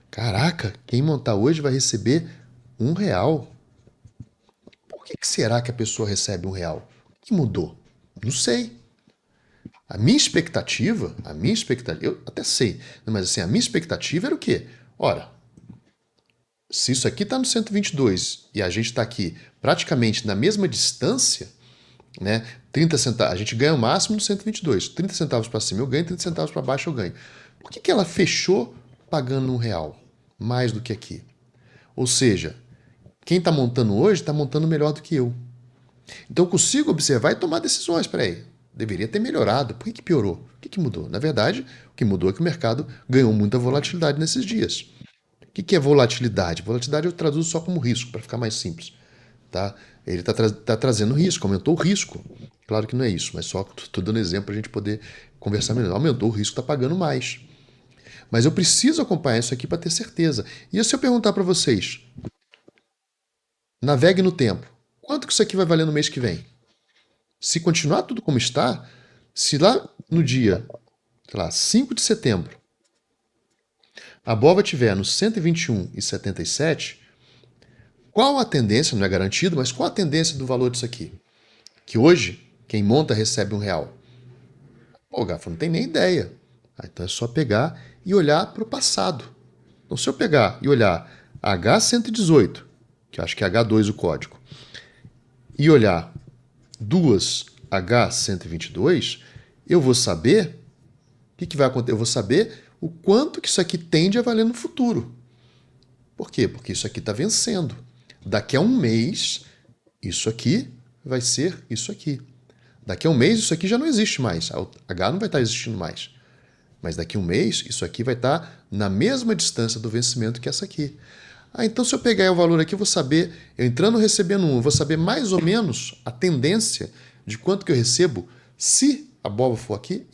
Caraca, quem montar hoje vai receber R$1. Por que será que a pessoa recebe R$1? O que mudou? Não sei. A minha expectativa, eu até sei, mas assim, a minha expectativa era o quê? Ora, se isso aqui está no 122 e a gente está aqui praticamente na mesma distância, né? 30 centavos, a gente ganha o máximo no 122. 30 centavos para cima eu ganho, 30 centavos para baixo eu ganho. Por que ela fechou pagando R$1 mais do que aqui? Ou seja, quem está montando hoje está montando melhor do que eu. Então eu consigo observar e tomar decisões. Peraí, deveria ter melhorado. Por que piorou? O que mudou? Na verdade, o que mudou é que o mercado ganhou muita volatilidade nesses dias. O que é volatilidade? Volatilidade eu traduzo só como risco, para ficar mais simples. Tá? Ele está trazendo risco, aumentou o risco. Claro que não é isso, mas só estou dando exemplo para a gente poder conversar melhor. Aumentou o risco, está pagando mais. Mas eu preciso acompanhar isso aqui para ter certeza. E se eu perguntar para vocês, navegue no tempo, quanto que isso aqui vai valer no mês que vem? Se continuar tudo como está, se lá no dia, sei lá, 5 de setembro, a BOVA estiver no 121,77, qual a tendência, não é garantido, mas qual a tendência do valor disso aqui? Que hoje, quem monta recebe R$1. Pô, Gafa, não tem nem ideia. Então é só pegar e olhar para o passado. Então se eu pegar e olhar H118, que eu acho que é H2 o código, e olhar duas H122, eu vou saber o que vai acontecer. Eu vou saber o quanto que isso aqui tende a valer no futuro. Por quê? Porque isso aqui está vencendo. Daqui a um mês, isso aqui vai ser isso aqui. Daqui a um mês, isso aqui já não existe mais. A H não vai estar existindo mais. Mas daqui a um mês, isso aqui vai estar na mesma distância do vencimento que essa aqui. Então se eu pegar o valor aqui, eu vou saber, eu entrando recebendo eu vou saber mais ou menos a tendência de quanto que eu recebo se a BOVA for aqui.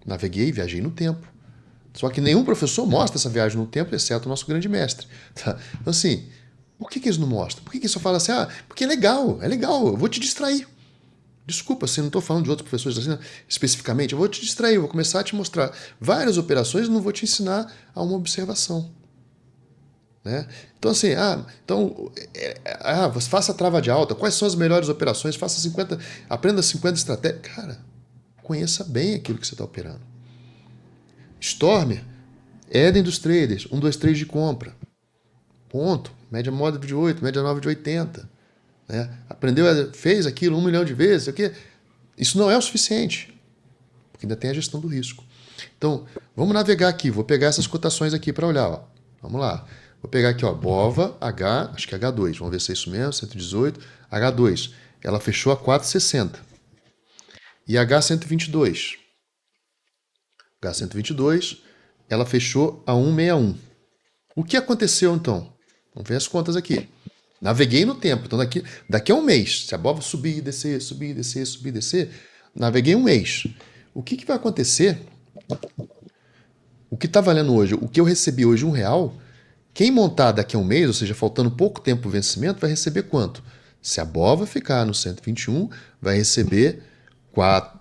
Naveguei, viajei no tempo. Só que nenhum professor mostra essa viagem no tempo, exceto o nosso grande mestre. Tá? Então assim, por que eles não mostram? Por que só fala assim, porque é legal, eu vou te distrair. Desculpa, assim, não estou falando de outros professores assim, especificamente, eu vou te distrair, eu vou começar a te mostrar várias operações e não vou te ensinar a uma observação. Né? Então assim, você faça a trava de alta, quais são as melhores operações, aprenda 50 estratégias. Cara, conheça bem aquilo que você está operando. Stormer, Eden dos traders, 1, 2, 3 de compra. Ponto. Média móvel de 8, média 9 de 80. Né? Aprendeu, fez aquilo 1 milhão de vezes. Isso não é o suficiente. Porque ainda tem a gestão do risco. Então, vamos navegar aqui. Vou pegar essas cotações aqui para olhar. Ó. Vamos lá. Vou pegar aqui, ó, BOVA, acho que é H2. Vamos ver se é isso mesmo, 118. H2. Ela fechou a 4,60. E H122. H122, ela fechou a 1,61. O que aconteceu então? Vamos ver as contas aqui. Naveguei no tempo. Então daqui a um mês, se a BOVA subir, descer, subir, descer, subir, descer, naveguei um mês. O que vai acontecer? O que está valendo hoje? O que eu recebi hoje R$1, quem montar daqui a um mês, ou seja, faltando pouco tempo para o vencimento, vai receber quanto? Se a BOVA ficar no 121, vai receber 4,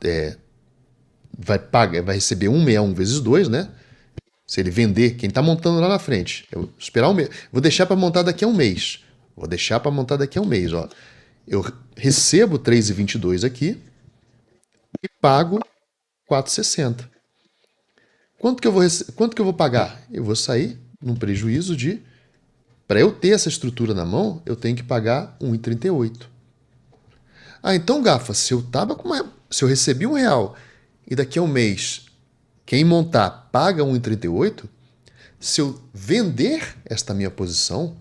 vai receber 161 vezes 2, né? Se ele vender, quem está montando lá na frente, eu vou esperar um mês. Vou deixar para montar daqui a um mês. Ó. Eu recebo 3,22 aqui e pago 4,60. quanto que eu vou pagar? Eu vou sair num prejuízo de... Para eu ter essa estrutura na mão, eu tenho que pagar 1,38. Ah, então, Gafa, se eu recebi R$ 1 e daqui a um mês quem montar paga 1,38, se eu vender esta minha posição,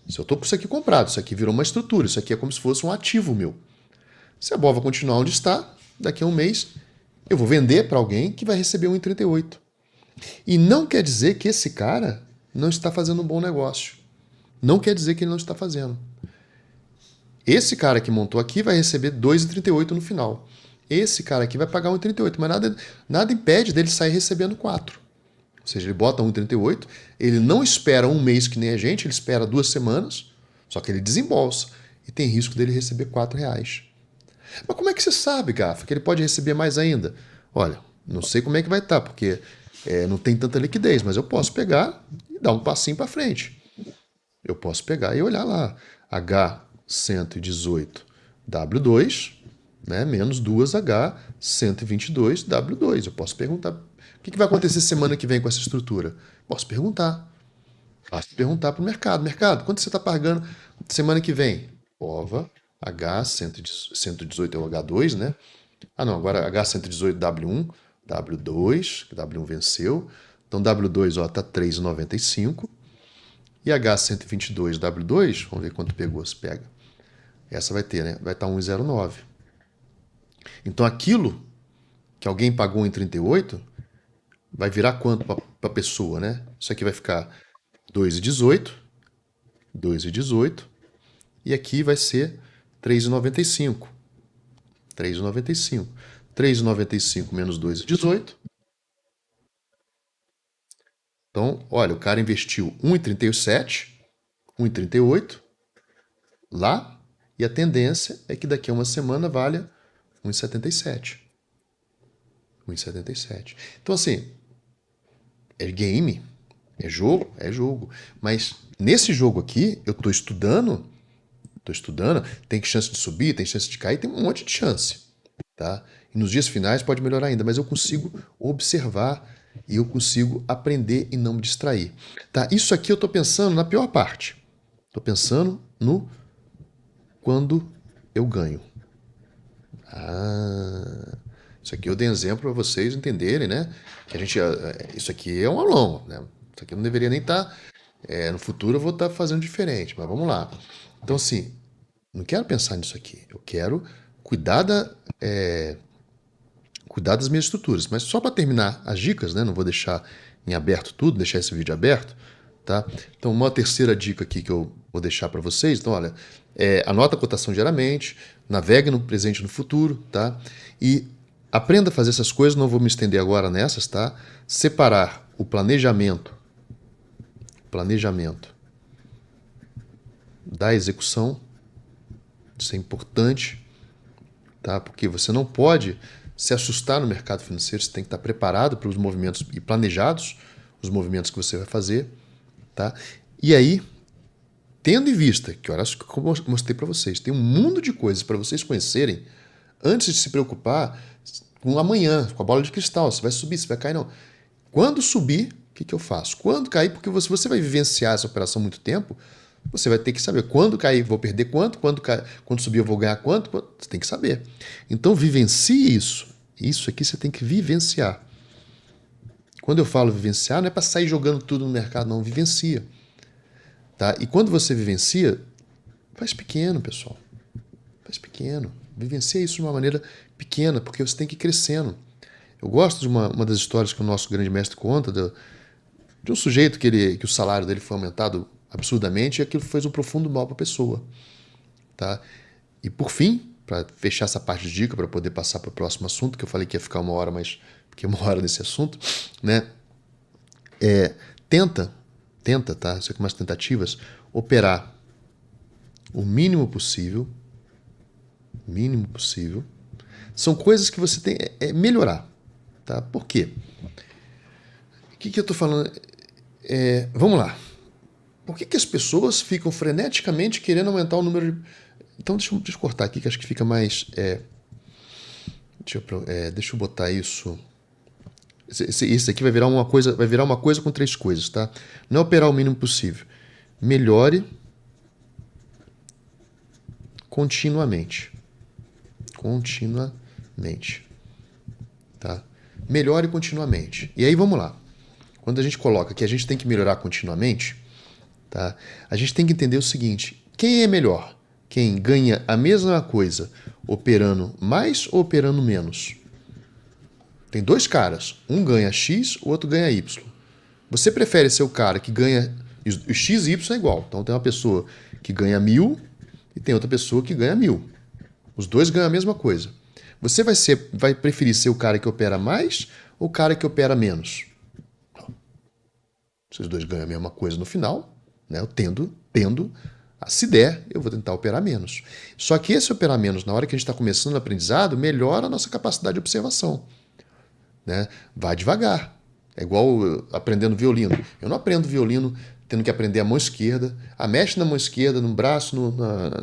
se eu estou com isso aqui comprado, isso aqui virou uma estrutura, isso aqui é como se fosse um ativo meu. Se a BOVA continuar onde está, daqui a um mês eu vou vender para alguém que vai receber 1,38. E não quer dizer que esse cara não está fazendo um bom negócio. Não quer dizer que ele não está fazendo. Esse cara que montou aqui vai receber 2,38 no final. Esse cara aqui vai pagar 1,38, mas nada impede dele sair recebendo 4. Ou seja, ele bota 1,38, ele não espera um mês que nem a gente, ele espera 2 semanas, só que ele desembolsa e tem risco dele receber R$ 4. Mas como é que você sabe, Gafa, que ele pode receber mais ainda? Olha, não sei como é que vai estar, porque não tem tanta liquidez, mas eu posso pegar e dar um passinho para frente. Eu posso pegar e olhar lá, H118W2, né, menos 2H122W2. Eu posso perguntar, o que vai acontecer semana que vem com essa estrutura? Posso perguntar. Basta perguntar para o mercado. Mercado, quanto você está pagando semana que vem? OVA, H118 é o H2, né? Ah, não, agora H118W1, W2, que W1 venceu. Então W2 está 3,95. E H122W2, vamos ver quanto pegou, se pega. Essa vai ter, né? Vai estar 1,09. Então aquilo que alguém pagou em 38 vai virar quanto para a pessoa, né? Isso aqui vai ficar 2,18, 2,18, e aqui vai ser 3,95. 3,95. 3,95 menos 2,18. Então, olha, o cara investiu 1,37, 1,38 lá, e a tendência é que daqui a uma semana valha 1,77. 1,77. Então, assim, é game, é jogo, é jogo. Mas nesse jogo aqui, eu estou estudando, tem chance de subir, tem chance de cair, tem um monte de chance. Tá? E nos dias finais pode melhorar ainda, mas eu consigo observar e eu consigo aprender e não me distrair. Tá? Isso aqui eu estou pensando na pior parte. Estou pensando no quando eu ganho. Isso aqui eu dei exemplo para vocês entenderem, né? Que isso aqui é um aulão, né? Isso aqui eu não deveria nem estar. No futuro eu vou estar fazendo diferente, mas vamos lá. Então, assim, não quero pensar nisso aqui. Eu quero cuidar cuidar das minhas estruturas. Mas só para terminar as dicas, né? Não vou deixar em aberto tudo, deixar esse vídeo aberto, tá? Então, uma terceira dica aqui que eu vou deixar para vocês. Então, olha, anota a cotação diariamente, navegue no presente e no futuro, tá? E aprenda a fazer essas coisas, não vou me estender agora nessas, tá? Separar o planejamento da execução, isso é importante, tá? Porque você não pode se assustar no mercado financeiro, você tem que estar preparado para os movimentos e planejados os movimentos que você vai fazer, tá? E aí, tendo em vista que, olha, como eu mostrei para vocês, tem um mundo de coisas para vocês conhecerem antes de se preocupar com amanhã, com a bola de cristal, se vai subir, se vai cair, não. Quando subir, o que eu faço? Quando cair, porque você vai vivenciar essa operação muito tempo, você vai ter que saber quando cair, vou perder quanto, quando subir eu vou ganhar quanto, você tem que saber. Então vivencie isso. Isso aqui você tem que vivenciar. Quando eu falo vivenciar, não é para sair jogando tudo no mercado, não, vivencia. Tá? E quando você vivencia, faz pequeno, pessoal. Faz pequeno. Vivencia isso de uma maneira pequena, porque você tem que ir crescendo. Eu gosto de uma das histórias que o nosso grande mestre conta, de um sujeito que o salário dele foi aumentado absurdamente e aquilo fez um profundo mal para a pessoa. Tá? E por fim, para fechar essa parte de dica, para poder passar para o próximo assunto, que eu falei que ia ficar uma hora, mas fiquei uma hora nesse assunto, né? Tenta, tá? Isso aqui umas tentativas, operar o mínimo possível. São coisas que você tem melhorar, tá? Por quê? O que eu estou falando? Vamos lá. Por que as pessoas ficam freneticamente querendo aumentar o número de... Então, deixa eu cortar aqui, que acho que fica mais... deixa eu botar isso Isso aqui vai virar uma coisa com três coisas, tá? Não é operar o mínimo possível. Melhore continuamente. Continuamente. Tá? Melhore continuamente. E aí vamos lá. Quando a gente coloca que a gente tem que melhorar continuamente, tá? A gente tem que entender o seguinte: quem é melhor? Quem ganha a mesma coisa operando mais ou operando menos? Tem dois caras. Um ganha X, o outro ganha Y. Você prefere ser o cara que ganha... O X e Y é igual. Então tem uma pessoa que ganha 1.000 e tem outra pessoa que ganha 1.000. Os dois ganham a mesma coisa. Você vai preferir ser o cara que opera mais ou o cara que opera menos? Se os dois ganham a mesma coisa no final, né, eu tendo, se der, eu vou tentar operar menos. Só que esse operar menos, na hora que a gente está começando o aprendizado, melhora a nossa capacidade de observação. Né? Vai devagar. É igual aprendendo violino. Eu não aprendo violino tendo que aprender a mão esquerda, mexe na mão esquerda, no braço,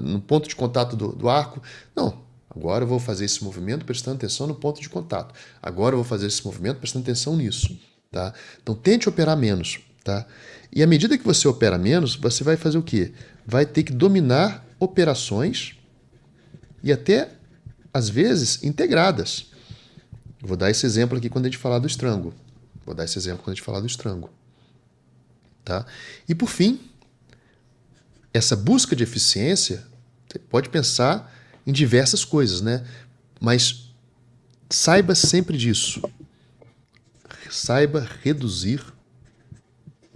no ponto de contato do arco. Não. Agora eu vou fazer esse movimento prestando atenção no ponto de contato. Agora eu vou fazer esse movimento prestando atenção nisso. Tá? Então tente operar menos. Tá? E à medida que você opera menos, você vai fazer o quê? Vai ter que dominar operações e até, às vezes, integradas. Vou dar esse exemplo aqui quando a gente falar do estrango. Tá? E por fim, essa busca de eficiência, você pode pensar em diversas coisas, né? Mas saiba sempre disso. Saiba reduzir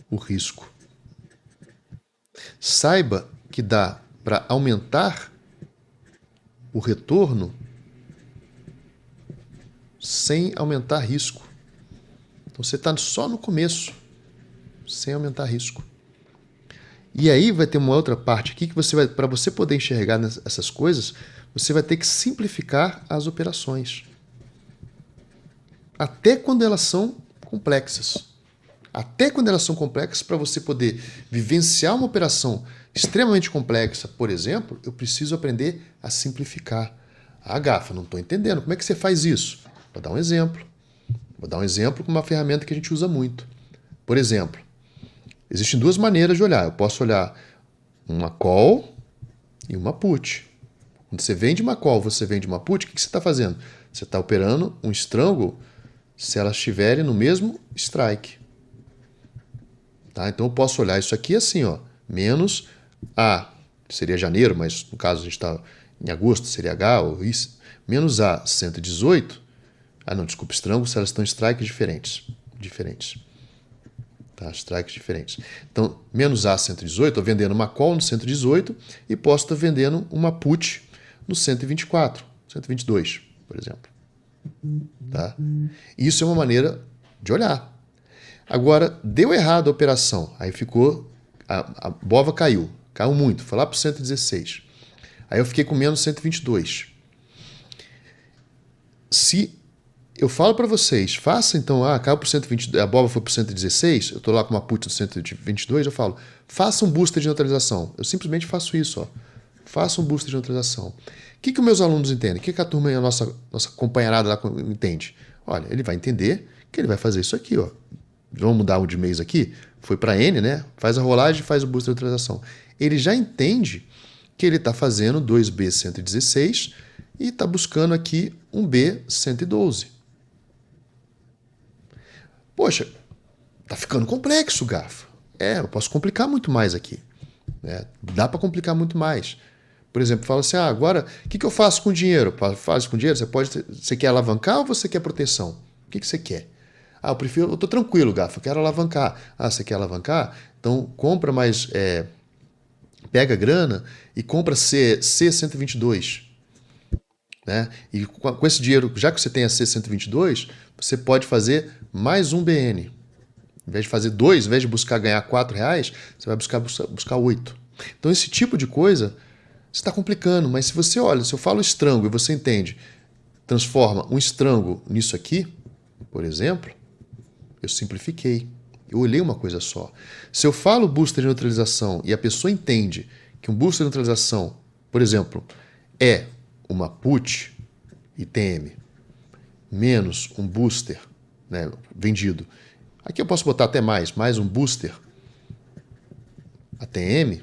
o risco. Saiba que dá para aumentar o retorno sem aumentar risco. Então você está só no começo, sem aumentar risco. E aí vai ter uma outra parte aqui que para você poder enxergar essas coisas, você vai ter que simplificar as operações. Até quando elas são complexas. Para você poder vivenciar uma operação extremamente complexa, por exemplo, eu preciso aprender a simplificar. Gafa, não estou entendendo. Como é que você faz isso? Vou dar um exemplo. Com uma ferramenta que a gente usa muito. Por exemplo, existem duas maneiras de olhar. Eu posso olhar uma call e uma put. Quando você vende uma call, você vende uma put, o que você está fazendo? Você está operando um strangle se elas estiverem no mesmo strike. Tá? Então eu posso olhar isso aqui assim, ó, menos A, seria janeiro, mas no caso a gente está em agosto, seria H, ou isso, menos A 118, strangle se elas estão em strikes diferentes. Tá? Strikes diferentes. Então, menos A 118, estou vendendo uma call no 118 e posso estar vendendo uma put no 124, 122, por exemplo. Tá? Isso é uma maneira de olhar. Agora, deu errado a operação, aí ficou, a BOVA caiu muito, foi lá para o 116. Aí eu fiquei com menos 122. Se eu falo para vocês, faça então, caiu para 120, a BOVA foi para 116, eu estou lá com uma put do 122, eu falo, faça um booster de neutralização. Eu simplesmente faço isso, ó. Faça um booster de neutralização. O que os meus alunos entendem? O que a turma, a nossa companheirada lá entende? Olha, ele vai entender que ele vai fazer isso aqui, ó. Vamos mudar o de mês aqui? Foi para N, né? Faz a rolagem e faz o booster de neutralização. Ele já entende que ele está fazendo 2B116 e está buscando aqui um B112. Poxa, tá ficando complexo, Gafa. Eu posso complicar muito mais aqui. Né? Dá para complicar muito mais. Por exemplo, fala assim, agora, o que eu faço com dinheiro? Faz com dinheiro? Você quer alavancar ou você quer proteção? O que você quer? Eu tô tranquilo, Gafa, eu quero alavancar. Você quer alavancar? Então compra mais, pega a grana e compra C122. Né? E com esse dinheiro, já que você tem a C122, você pode fazer mais um BN. Em vez de fazer 2, em vez de buscar ganhar R$4, você vai buscar 8. Então esse tipo de coisa você está complicando, mas se você olha, se eu falo estrango e você entende, transforma um estrango nisso aqui, por exemplo, eu simplifiquei. Eu olhei uma coisa só. Se eu falo booster de neutralização e a pessoa entende que um booster de neutralização, por exemplo, é uma put ITM menos um booster né, vendido. Aqui eu posso botar até mais um booster, ATM.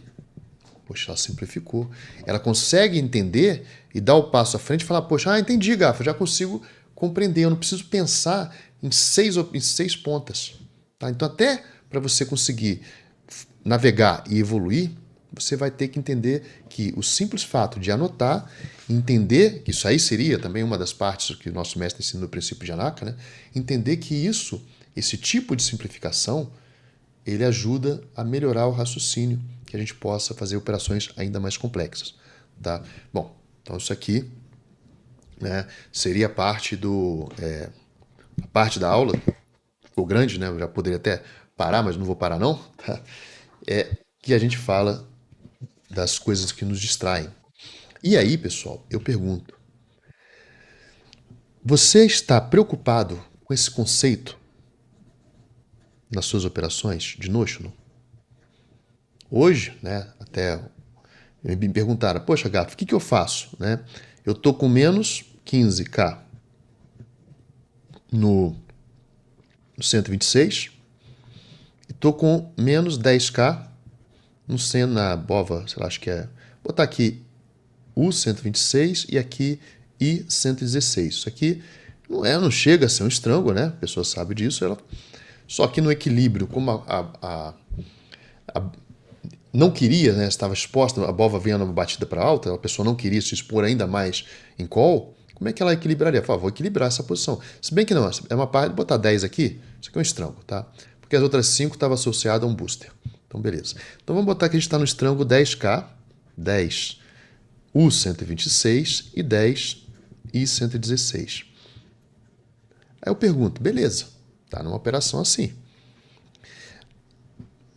Poxa, ela simplificou. Ela consegue entender e dar o passo à frente e falar, poxa, entendi, Gafa, já consigo compreender, eu não preciso pensar em seis pontas. Tá? Então, até para você conseguir navegar e evoluir, você vai ter que entender que o simples fato de anotar, entender, que isso aí seria também uma das partes que o nosso mestre ensina no princípio de Anaka, né? Entender que esse tipo de simplificação, ele ajuda a melhorar o raciocínio, que a gente possa fazer operações ainda mais complexas. Tá? Bom, então isso aqui, né, seria parte a parte da aula, ficou grande, né? Eu já poderia até parar, mas não vou parar não. Tá? Que a gente fala das coisas que nos distraem. E aí, pessoal, eu pergunto, você está preocupado com esse conceito nas suas operações de notional? Hoje, né, até me perguntaram, poxa, Gato, o que eu faço? Né? Eu estou com menos 15K no 126 e estou com menos 10K na BOVA, sei lá, acho que é. Vou botar aqui o 126 e aqui I 116. Isso aqui não chega a ser um estrango, né? A pessoa sabe disso. Só que no equilíbrio, como não queria, né? Estava exposta, a BOVA vinha numa batida para alta, a pessoa não queria se expor ainda mais em call. Como é que ela equilibraria? Fala, vou equilibrar essa posição. Se bem que não, é uma parte, botar 10 aqui, isso aqui é um estrango, tá? Porque as outras 5 estavam associadas a um booster. Então, beleza. Então, vamos botar que a gente está no estrango 10K, 10 U126 e 10 I116. Aí eu pergunto, beleza, tá numa operação assim.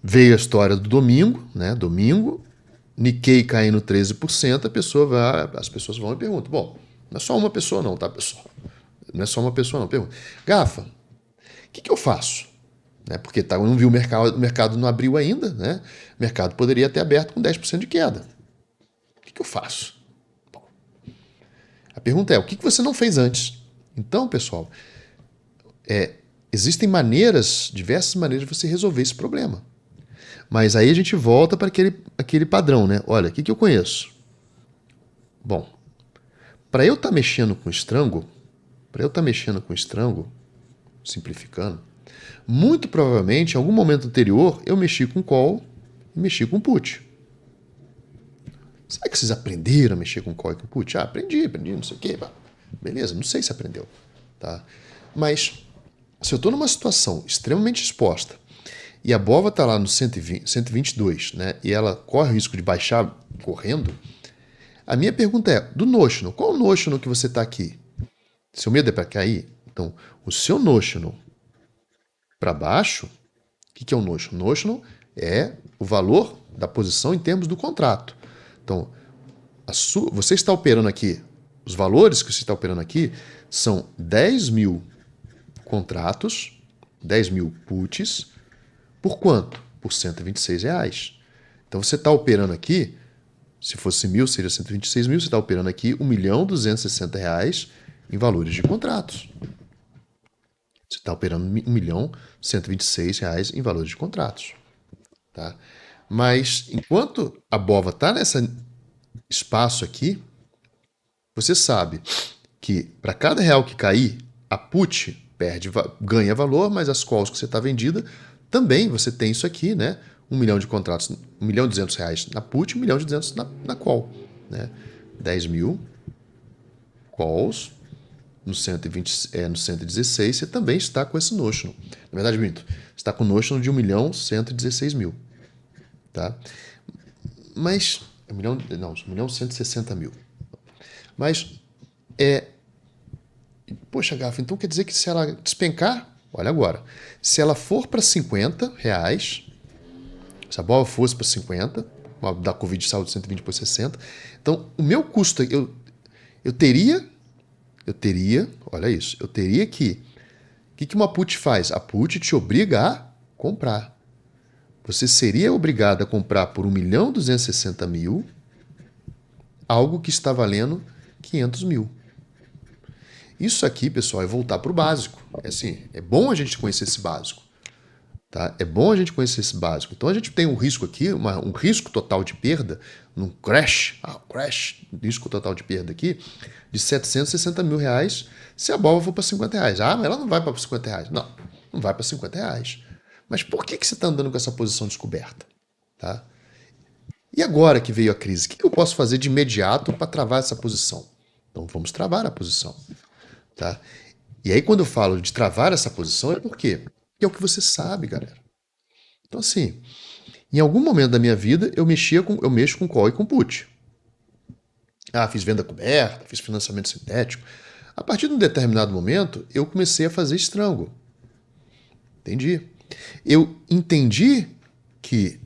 Veio a história do domingo, né? Domingo, Nikkei caindo 13%, as pessoas vão e perguntam, bom, não é só uma pessoa não, tá, pessoal? Não é só uma pessoa não. Pergunta, Gafa, o que eu faço? Né? Porque eu não vi o mercado não abriu ainda, né? O mercado poderia ter aberto com 10% de queda. O que eu faço? Bom, a pergunta é, o que você não fez antes? Então, pessoal, existem diversas maneiras de você resolver esse problema. Mas aí a gente volta para aquele padrão, né? Olha, o que eu conheço? Bom, para eu estar mexendo com estrango, simplificando, muito provavelmente, em algum momento anterior, eu mexi com call e mexi com put. Será que vocês aprenderam a mexer com call e com put? Ah, aprendi, não sei o quê. Beleza, não sei se aprendeu. Tá? Mas, se eu estou numa situação extremamente exposta e a BOVA está lá no 122, né, e ela corre o risco de baixar correndo, a minha pergunta é, do notional, qual o notional que você está aqui? Seu medo é para cair? Então, o seu notional para baixo, o que é o notional? Notional é o valor da posição em termos do contrato. Então, você está operando aqui, os valores que você está operando aqui são 10 mil contratos, 10 mil puts, por quanto? Por R$126. Então você está operando aqui, se fosse 1.000, seria 126 mil, você está operando aqui R$1.260 em valores de contratos. Você está operando R$1.126 em valores de contratos. Tá? Mas enquanto a BOVA está nesse espaço aqui, você sabe que para cada real que cair, a put ganha valor, mas as calls que você está vendida, também você tem isso aqui, né? 1 milhão de contratos, R$1.200 na put, 1.200.000 na call. Né? 10 mil calls no 116, você também está com esse notional. Na verdade, Brito, você está com o notional de 1.116.000. Tá? Mas, 1.160.000. Mas, poxa, Gafa, então quer dizer que se ela despencar, olha agora, se ela for para R$50, se a bola fosse para 50, da Covid saiu de 120 por 60, então o meu custo, eu teria, olha isso, eu teria que, o que uma put faz? A put te obriga a comprar. Você seria obrigado a comprar por 1.260.000 algo que está valendo 500 mil. Isso aqui, pessoal, é voltar para o básico. É assim, é bom a gente conhecer esse básico. Tá? É bom a gente conhecer esse básico. Então a gente tem um risco aqui, um risco total de perda, num crash, risco total de perda aqui, de 760 mil reais se a bola for para 50 reais. Ah, mas ela não vai para 50 reais. Não, não vai para 50 reais. Mas por que você está andando com essa posição descoberta? Tá? E agora que veio a crise, o que eu posso fazer de imediato para travar essa posição? Então vamos travar a posição. Tá? E aí quando eu falo de travar essa posição é por quê? Porque é o que você sabe, galera. Então assim, em algum momento da minha vida eu mexo com call e com put. Ah, fiz venda coberta, fiz financiamento sintético. A partir de um determinado momento eu comecei a fazer estrango. Entendi. Eu entendi que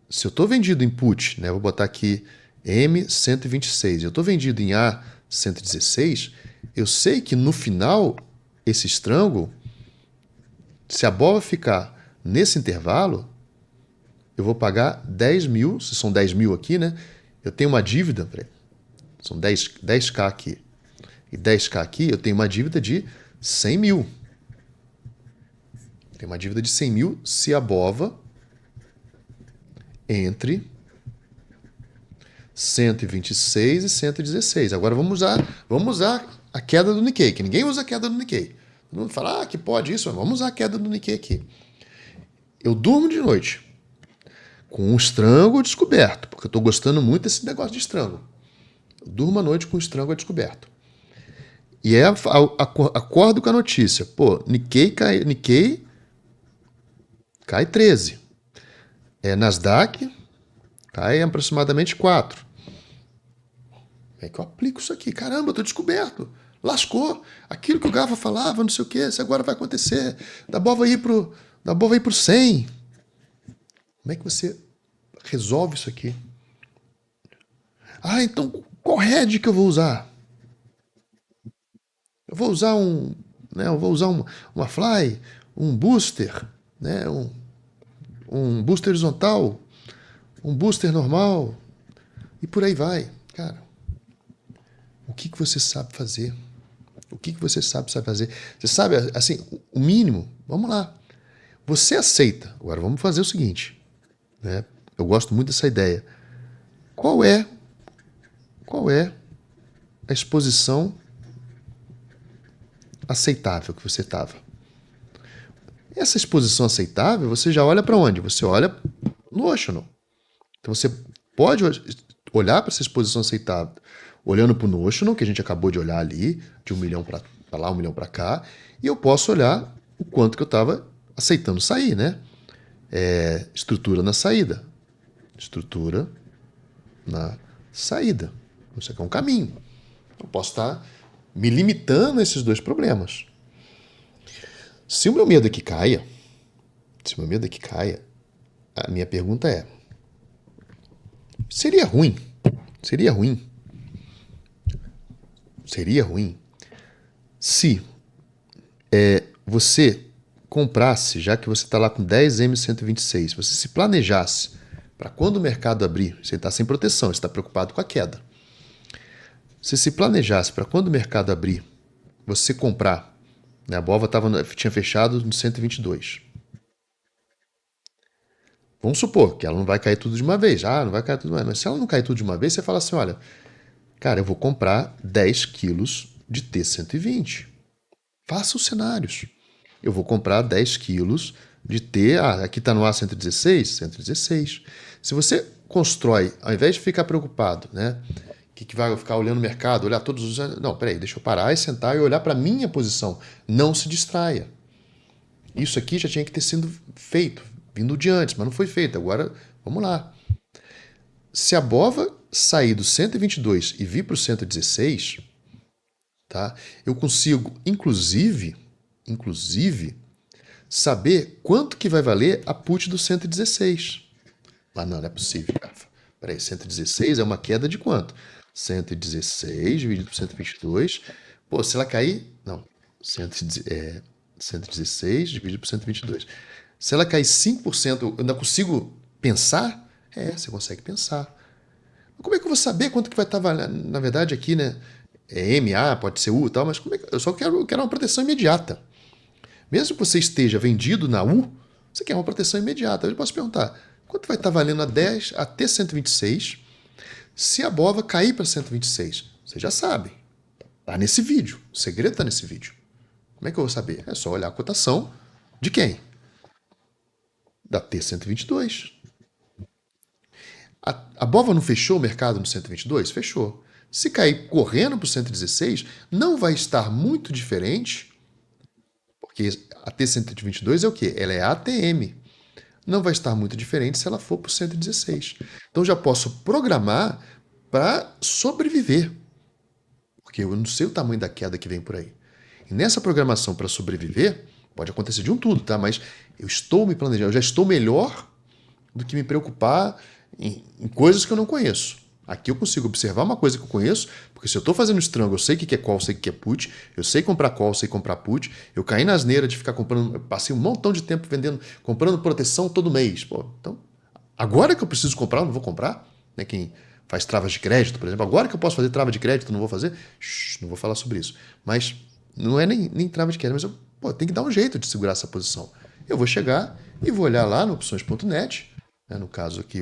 se eu estou vendido em put, né, vou botar aqui M126, eu estou vendido em A116, eu sei que no final, esse estrango, se a bola ficar nesse intervalo, eu vou pagar 10 mil, se são 10 mil aqui, né? Eu tenho uma dívida, são 10K aqui, e 10K aqui, eu tenho uma dívida de 100 mil. Tem uma dívida de 100 mil se a BOVA entre 126 e 116. Agora vamos usar a queda do Nikkei, que ninguém usa a queda do Nikkei. Todo mundo fala, que pode isso, mas vamos usar a queda do Nikkei aqui. Eu durmo de noite com um estrango descoberto, porque eu estou gostando muito desse negócio de estrango. Eu durmo à noite com um estrango descoberto. E acordo com a notícia. Pô, Nikkei cai 13. Nasdaq cai aproximadamente 4. Como é que eu aplico isso aqui? Caramba, eu tô descoberto. Lascou. Aquilo que o Gava falava, não sei o que, isso agora vai acontecer. Da BOVA ir pro 100. Como é que você resolve isso aqui? Ah, então qual hedge que eu vou usar? Eu vou usar uma fly, um booster, né? Um booster horizontal, um booster normal e por aí vai. Cara, o que você sabe fazer? O que você sabe fazer? Você sabe, assim, o mínimo, vamos lá. Você aceita. Agora vamos fazer o seguinte, né? Eu gosto muito dessa ideia. Qual é a exposição aceitável que você estava? Essa exposição aceitável, você já olha para onde? Você olha no Notional. Então você pode olhar para essa exposição aceitável olhando para o Notional, que a gente acabou de olhar ali, de 1 milhão para lá, 1 milhão para cá, e eu posso olhar o quanto que eu estava aceitando sair, né? Estrutura na saída. Estrutura na saída. Isso aqui é um caminho. Eu posso estar me limitando a esses dois problemas. Se o meu medo é que caia, a minha pergunta é: seria ruim se você comprasse, já que você está lá com 10M126, você se planejasse para quando o mercado abrir, você está sem proteção, você está preocupado com a queda. Se se planejasse para quando o mercado abrir, você comprar, né, a BOVA tinha fechado no 122. Vamos supor que ela não vai cair tudo de uma vez. Não vai cair tudo de uma vez. Mas se ela não cair tudo de uma vez, você fala assim, olha, cara, eu vou comprar 10 quilos de T120. Faça os cenários. Eu vou comprar 10 quilos de T... aqui está no A116? 116. Se você constrói, ao invés de ficar preocupado, né? Que vai ficar olhando o mercado, olhar todos os... Não, peraí, deixa eu parar e sentar e olhar para a minha posição. Não se distraia. Isso aqui já tinha que ter sido feito, vindo de antes, mas não foi feito. Agora, vamos lá. Se a BOVA sair do 122 e vir para o 116, tá? Eu consigo, inclusive, saber quanto que vai valer a put do 116. Mas não é possível, Rafa. Peraí, 116 é uma queda de quanto? 116 dividido por 122. Pô, se ela cair... Não, 116 dividido por 122. Se ela cair 5%, eu ainda consigo pensar? Você consegue pensar. Mas como é que eu vou saber quanto que vai estar valendo? Na verdade, aqui, né? é MA, pode ser U e tal, mas como é que, eu só quero uma proteção imediata. Mesmo que você esteja vendido na U, você quer uma proteção imediata. Eu posso perguntar, quanto vai estar valendo a 10 até 126 se a BOVA cair para 126? Você já sabe. Está nesse vídeo. O segredo está nesse vídeo. Como é que eu vou saber? É só olhar a cotação de quem? Da T122. A BOVA não fechou o mercado no 122? Fechou. Se cair correndo para o 116, não vai estar muito diferente, porque a T122 é o quê? Ela é ATM. Não vai estar muito diferente se ela for para o 116. Então já posso programar para sobreviver, porque eu não sei o tamanho da queda que vem por aí. E nessa programação para sobreviver, pode acontecer de um tudo, tá? Mas eu estou me planejando, eu já estou melhor do que me preocupar em coisas que eu não conheço. Aqui eu consigo observar uma coisa que eu conheço, porque se eu estou fazendo strangle, eu sei o que é call, eu sei o que é put, eu sei comprar call, eu sei comprar put, eu caí na asneira de ficar comprando, eu passei um montão de tempo vendendo, comprando proteção todo mês. Pô, então, agora que eu preciso comprar, eu não vou comprar. Né? Quem faz travas de crédito, por exemplo, agora que eu posso fazer trava de crédito, eu não vou fazer? Não vou falar sobre isso. Mas não é nem trava de crédito, mas eu tenho que dar um jeito de segurar essa posição. Eu vou chegar e vou olhar lá no opções.net, né, no caso aqui,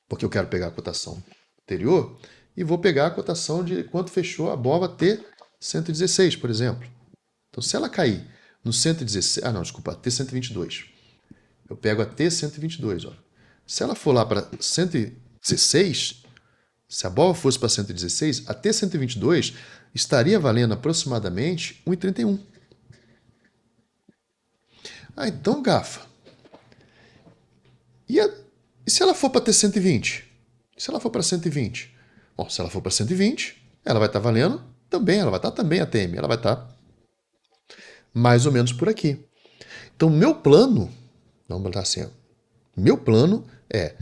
porque eu quero pegar a cotação anterior, e vou pegar a cotação de quanto fechou a BOVA T116, por exemplo. Então, se ela cair no 116... Ah, não, desculpa, a T122. Eu pego a T122. Ó. Se ela for lá para 116, se a BOVA fosse para 116, a T122 estaria valendo aproximadamente 1,31. Ah, então, Gafa. E se ela for para ter 120? Se ela for para 120? Bom, se ela for para 120, ela vai estar valendo também, ela vai estar também a TM, ela vai estar mais ou menos por aqui. Então, meu plano, vamos botar assim, meu plano é,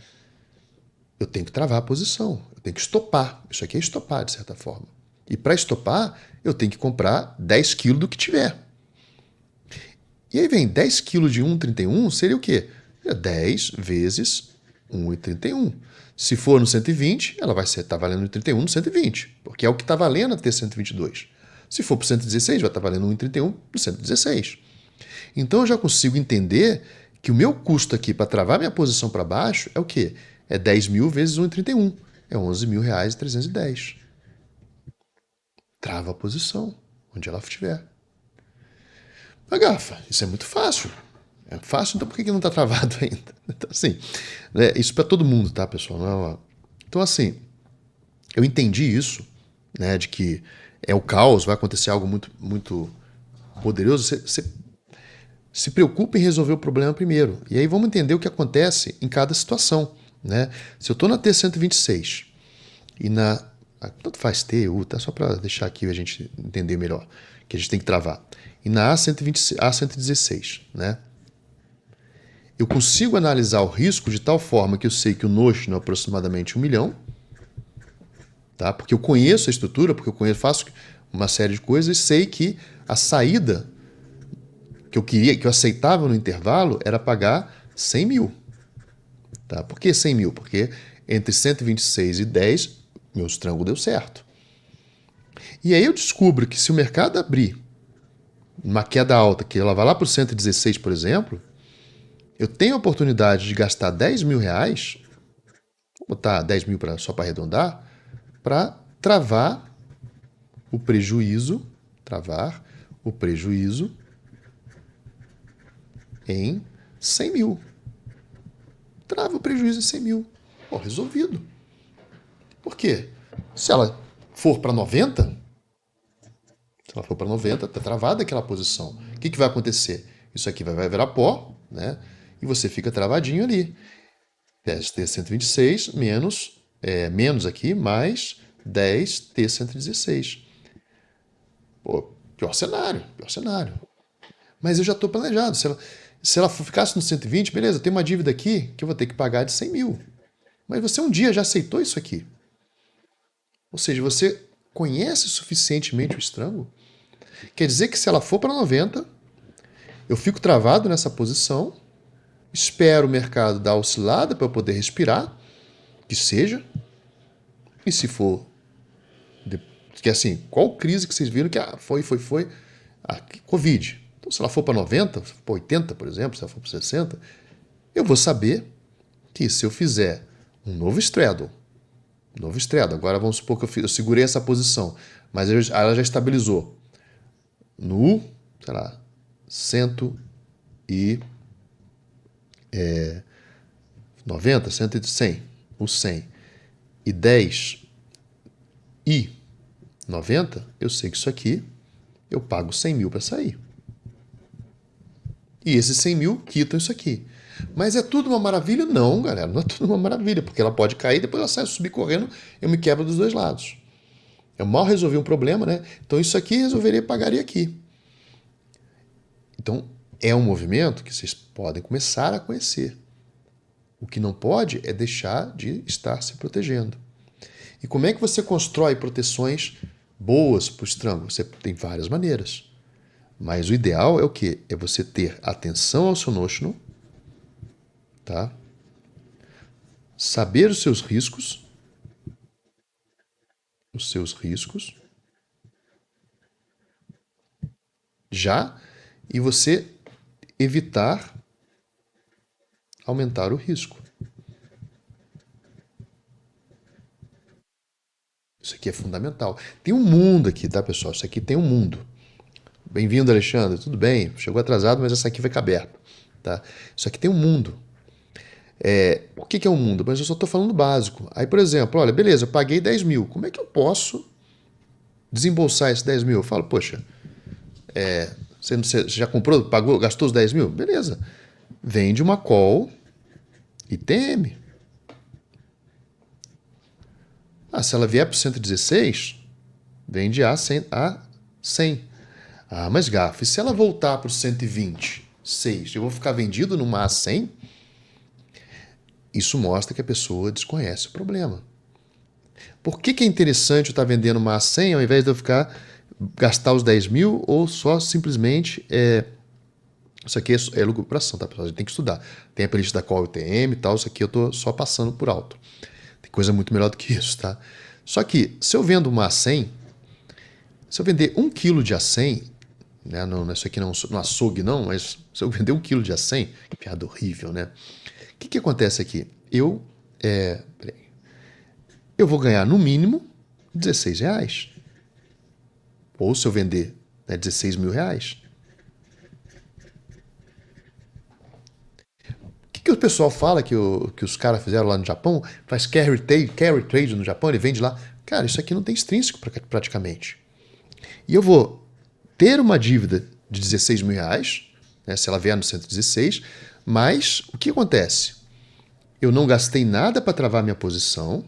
eu tenho que travar a posição, eu tenho que estopar. Isso aqui é estopar, de certa forma. E para estopar, eu tenho que comprar 10 quilos do que tiver. E aí vem 10 quilos de 1,31 seria o quê? 10 vezes 1,31. Se for no 120, ela vai estar valendo 1,31 no 120, porque é o que está valendo até 122. Se for para o 116, vai estar valendo 1,31 no 116. Então eu já consigo entender que o meu custo aqui para travar minha posição para baixo é o quê? É 10 mil vezes 1,31. É 11 mil reais e 310. Trava a posição, onde ela estiver. Mas, Gafa, isso é muito fácil. É fácil, então por que não está travado ainda? Então, assim, né, isso para todo mundo, tá, pessoal? Não é uma... Então, assim, eu entendi isso, né, de que é o caos, vai acontecer algo muito, muito poderoso. Você se preocupa em resolver o problema primeiro. E aí vamos entender o que acontece em cada situação. Né? Se eu estou na T126 e na... Tanto faz T, U, tá? Só para deixar aqui a gente entender melhor, que a gente tem que travar. E na A116, né? Eu consigo analisar o risco de tal forma que eu sei que o notional é aproximadamente 1 milhão, tá? Porque eu conheço a estrutura, porque eu faço uma série de coisas e sei que a saída que eu aceitava no intervalo era pagar 100 mil. Tá? Por que 100 mil? Porque entre 126 e 10, meu estrango deu certo. E aí eu descubro que se o mercado abrir uma queda alta, que ela vai lá para o 116, por exemplo, eu tenho a oportunidade de gastar 10 mil reais, vou botar 10 mil só para arredondar, para travar o prejuízo em 100 mil. Trava o prejuízo em 100 mil. Pô, resolvido. Por quê? Se ela for para 90, está travada aquela posição. O que vai acontecer? Isso aqui vai virar pó, né? E você fica travadinho ali. T126 menos aqui, mais 10 T116. Pô, pior cenário. Mas eu já estou planejado. Se ela ficasse no 120, beleza, tem uma dívida aqui que eu vou ter que pagar de 100 mil. Mas você um dia já aceitou isso aqui. Ou seja, você conhece suficientemente o estrango. Quer dizer que se ela for para 90, eu fico travado nessa posição, espero o mercado dar oscilada para eu poder respirar, que seja, e se for Porque assim, qual crise que vocês viram que foi? Covid. Então, se ela for para 90, se for para 80, por exemplo, se ela for para 60, eu vou saber que se eu fizer um novo straddle, agora vamos supor que eu segurei essa posição, mas ela já estabilizou no, sei lá, 190, 100, o 100 e 10 e 90, eu sei que isso aqui eu pago 100 mil para sair. E esses 100 mil quitam isso aqui. Mas é tudo uma maravilha? Não, galera, não é tudo uma maravilha, porque ela pode cair, depois ela sai, subir correndo, eu me quebro dos dois lados. Eu mal resolvi um problema, né? Então isso aqui resolveria e pagaria aqui. Então é um movimento que vocês podem começar a conhecer. O que não pode é deixar de estar se protegendo. E como é que você constrói proteções boas para o estrango? Você tem várias maneiras. Mas o ideal é o quê? É você ter atenção ao seu noshino, tá? Saber os seus riscos, já, e você evitar aumentar o risco. Isso aqui é fundamental. Tem um mundo aqui, tá, pessoal? Isso aqui tem um mundo. Bem-vindo, Alexandre. Tudo bem? Chegou atrasado, mas essa aqui vai caber. Tá? Isso aqui tem um mundo. O que é um mundo? Mas eu só estou falando básico. Aí, por exemplo, olha, beleza, eu paguei 10 mil. Como é que eu posso desembolsar esses 10 mil? Eu falo, poxa, você já comprou, pagou, gastou os 10 mil? Beleza. Vende uma call ITM. Se ela vier para o 116, vende a 100. Mas Gaf, e se ela voltar para o 126, eu vou ficar vendido numa A100? Isso mostra que a pessoa desconhece o problema. Por que é interessante eu estar vendendo uma A100 ao invés de eu gastar os 10 mil ou só simplesmente... Isso aqui é lucubração, tá, pessoal? A gente tem que estudar. Tem a playlist da Call UTM e tal, isso aqui eu estou só passando por alto. Tem coisa muito melhor do que isso, tá? Só que, se eu vendo uma A100, se eu vender 1 kg de A100, né, não, isso aqui não é açougue não, mas se eu vender 1 kg de A100, que piada horrível, né? O que acontece aqui? Eu vou ganhar no mínimo 16 reais. Ou se eu vender 16 mil reais. O que o pessoal fala que os caras fizeram lá no Japão? Faz carry trade no Japão, ele vende lá. Cara, isso aqui não tem extrínseco praticamente. E eu vou ter uma dívida de 16 mil reais, né, se ela vier no 116, mas o que acontece? Eu não gastei nada para travar minha posição,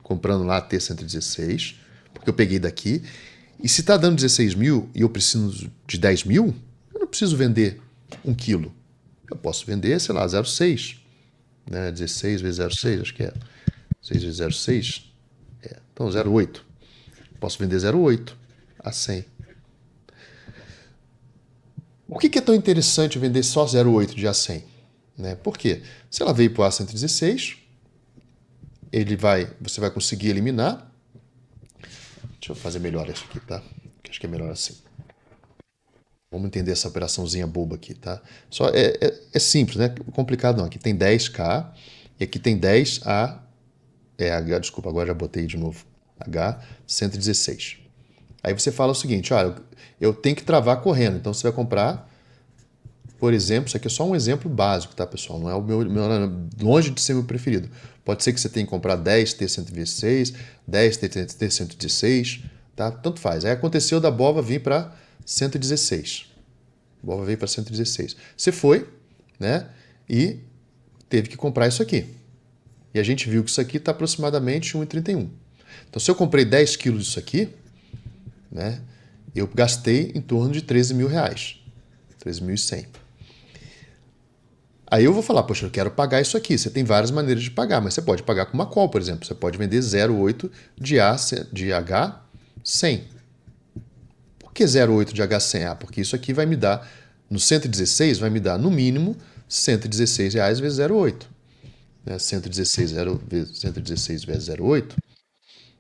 comprando lá a T116, porque eu peguei daqui. E se está dando 16 mil e eu preciso de 10 mil, eu não preciso vender 1 quilo. Eu posso vender, sei lá, 0,6. Né? 16 vezes 0,6, acho que é. 6 vezes 0,6. Então, 0,8. Posso vender 0,8 a 100. Por que é tão interessante vender só 0,8 de A100? Né? Por quê? Se ela veio para o A116, você vai conseguir eliminar. Deixa eu fazer melhor isso aqui, tá? Acho que é melhor assim. Vamos entender essa operaçãozinha boba aqui, tá? Só é simples, né? Complicado não. Aqui tem 10K e aqui tem 10A. Desculpa, agora já botei de novo. H116. Aí você fala o seguinte, olha, eu tenho que travar correndo. Então você vai comprar, por exemplo, isso aqui é só um exemplo básico, tá, pessoal? Não é o meu longe de ser o meu preferido. Pode ser que você tenha que comprar 10 T126, 10 T116, tá? Tanto faz. Aí aconteceu da BOVA vir para 116. A BOVA veio para 116. Você foi, né? E teve que comprar isso aqui. E a gente viu que isso aqui está aproximadamente 1,31. Então, se eu comprei 10 quilos disso aqui, né? Eu gastei em torno de 13 mil reais. 13.100. Aí eu vou falar, poxa, eu quero pagar isso aqui. Você tem várias maneiras de pagar, mas você pode pagar com uma call, por exemplo. Você pode vender 0,8 de H100. Por que 0,8 de H100? Porque isso aqui vai me dar, no 116, vai me dar no mínimo 116 reais vezes 0,8. Né? 116 vezes 0,8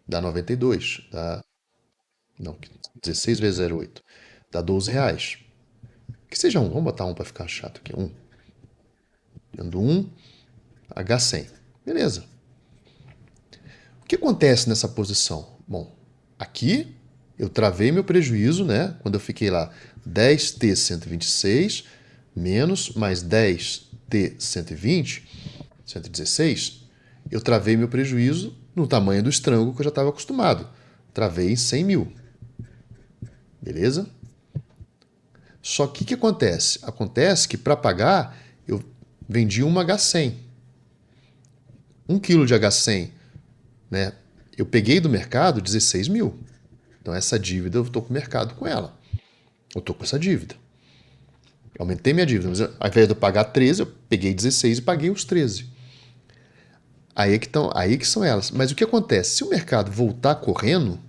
dá 92. Dá Não, 16 vezes 0,8. Dá R$ 12. Que seja 1. Vamos botar 1 para ficar chato aqui. 1. Dando 1, H100. Beleza. O que acontece nessa posição? Bom, aqui eu travei meu prejuízo, né? Quando eu fiquei lá 10T126 menos mais 10T120, 116, eu travei meu prejuízo no tamanho do estrango que eu já estava acostumado. Travei em 100 mil. Beleza? Só que o que acontece? Acontece que para pagar eu vendi uma H100. 1 quilo de H100, né? Eu peguei do mercado 16 mil. Então essa dívida eu estou com o mercado com ela. Eu estou com essa dívida. Eu aumentei minha dívida, mas ao invés de eu pagar 13, eu peguei 16 e paguei os 13. Aí que são elas. Mas o que acontece? Se o mercado voltar correndo,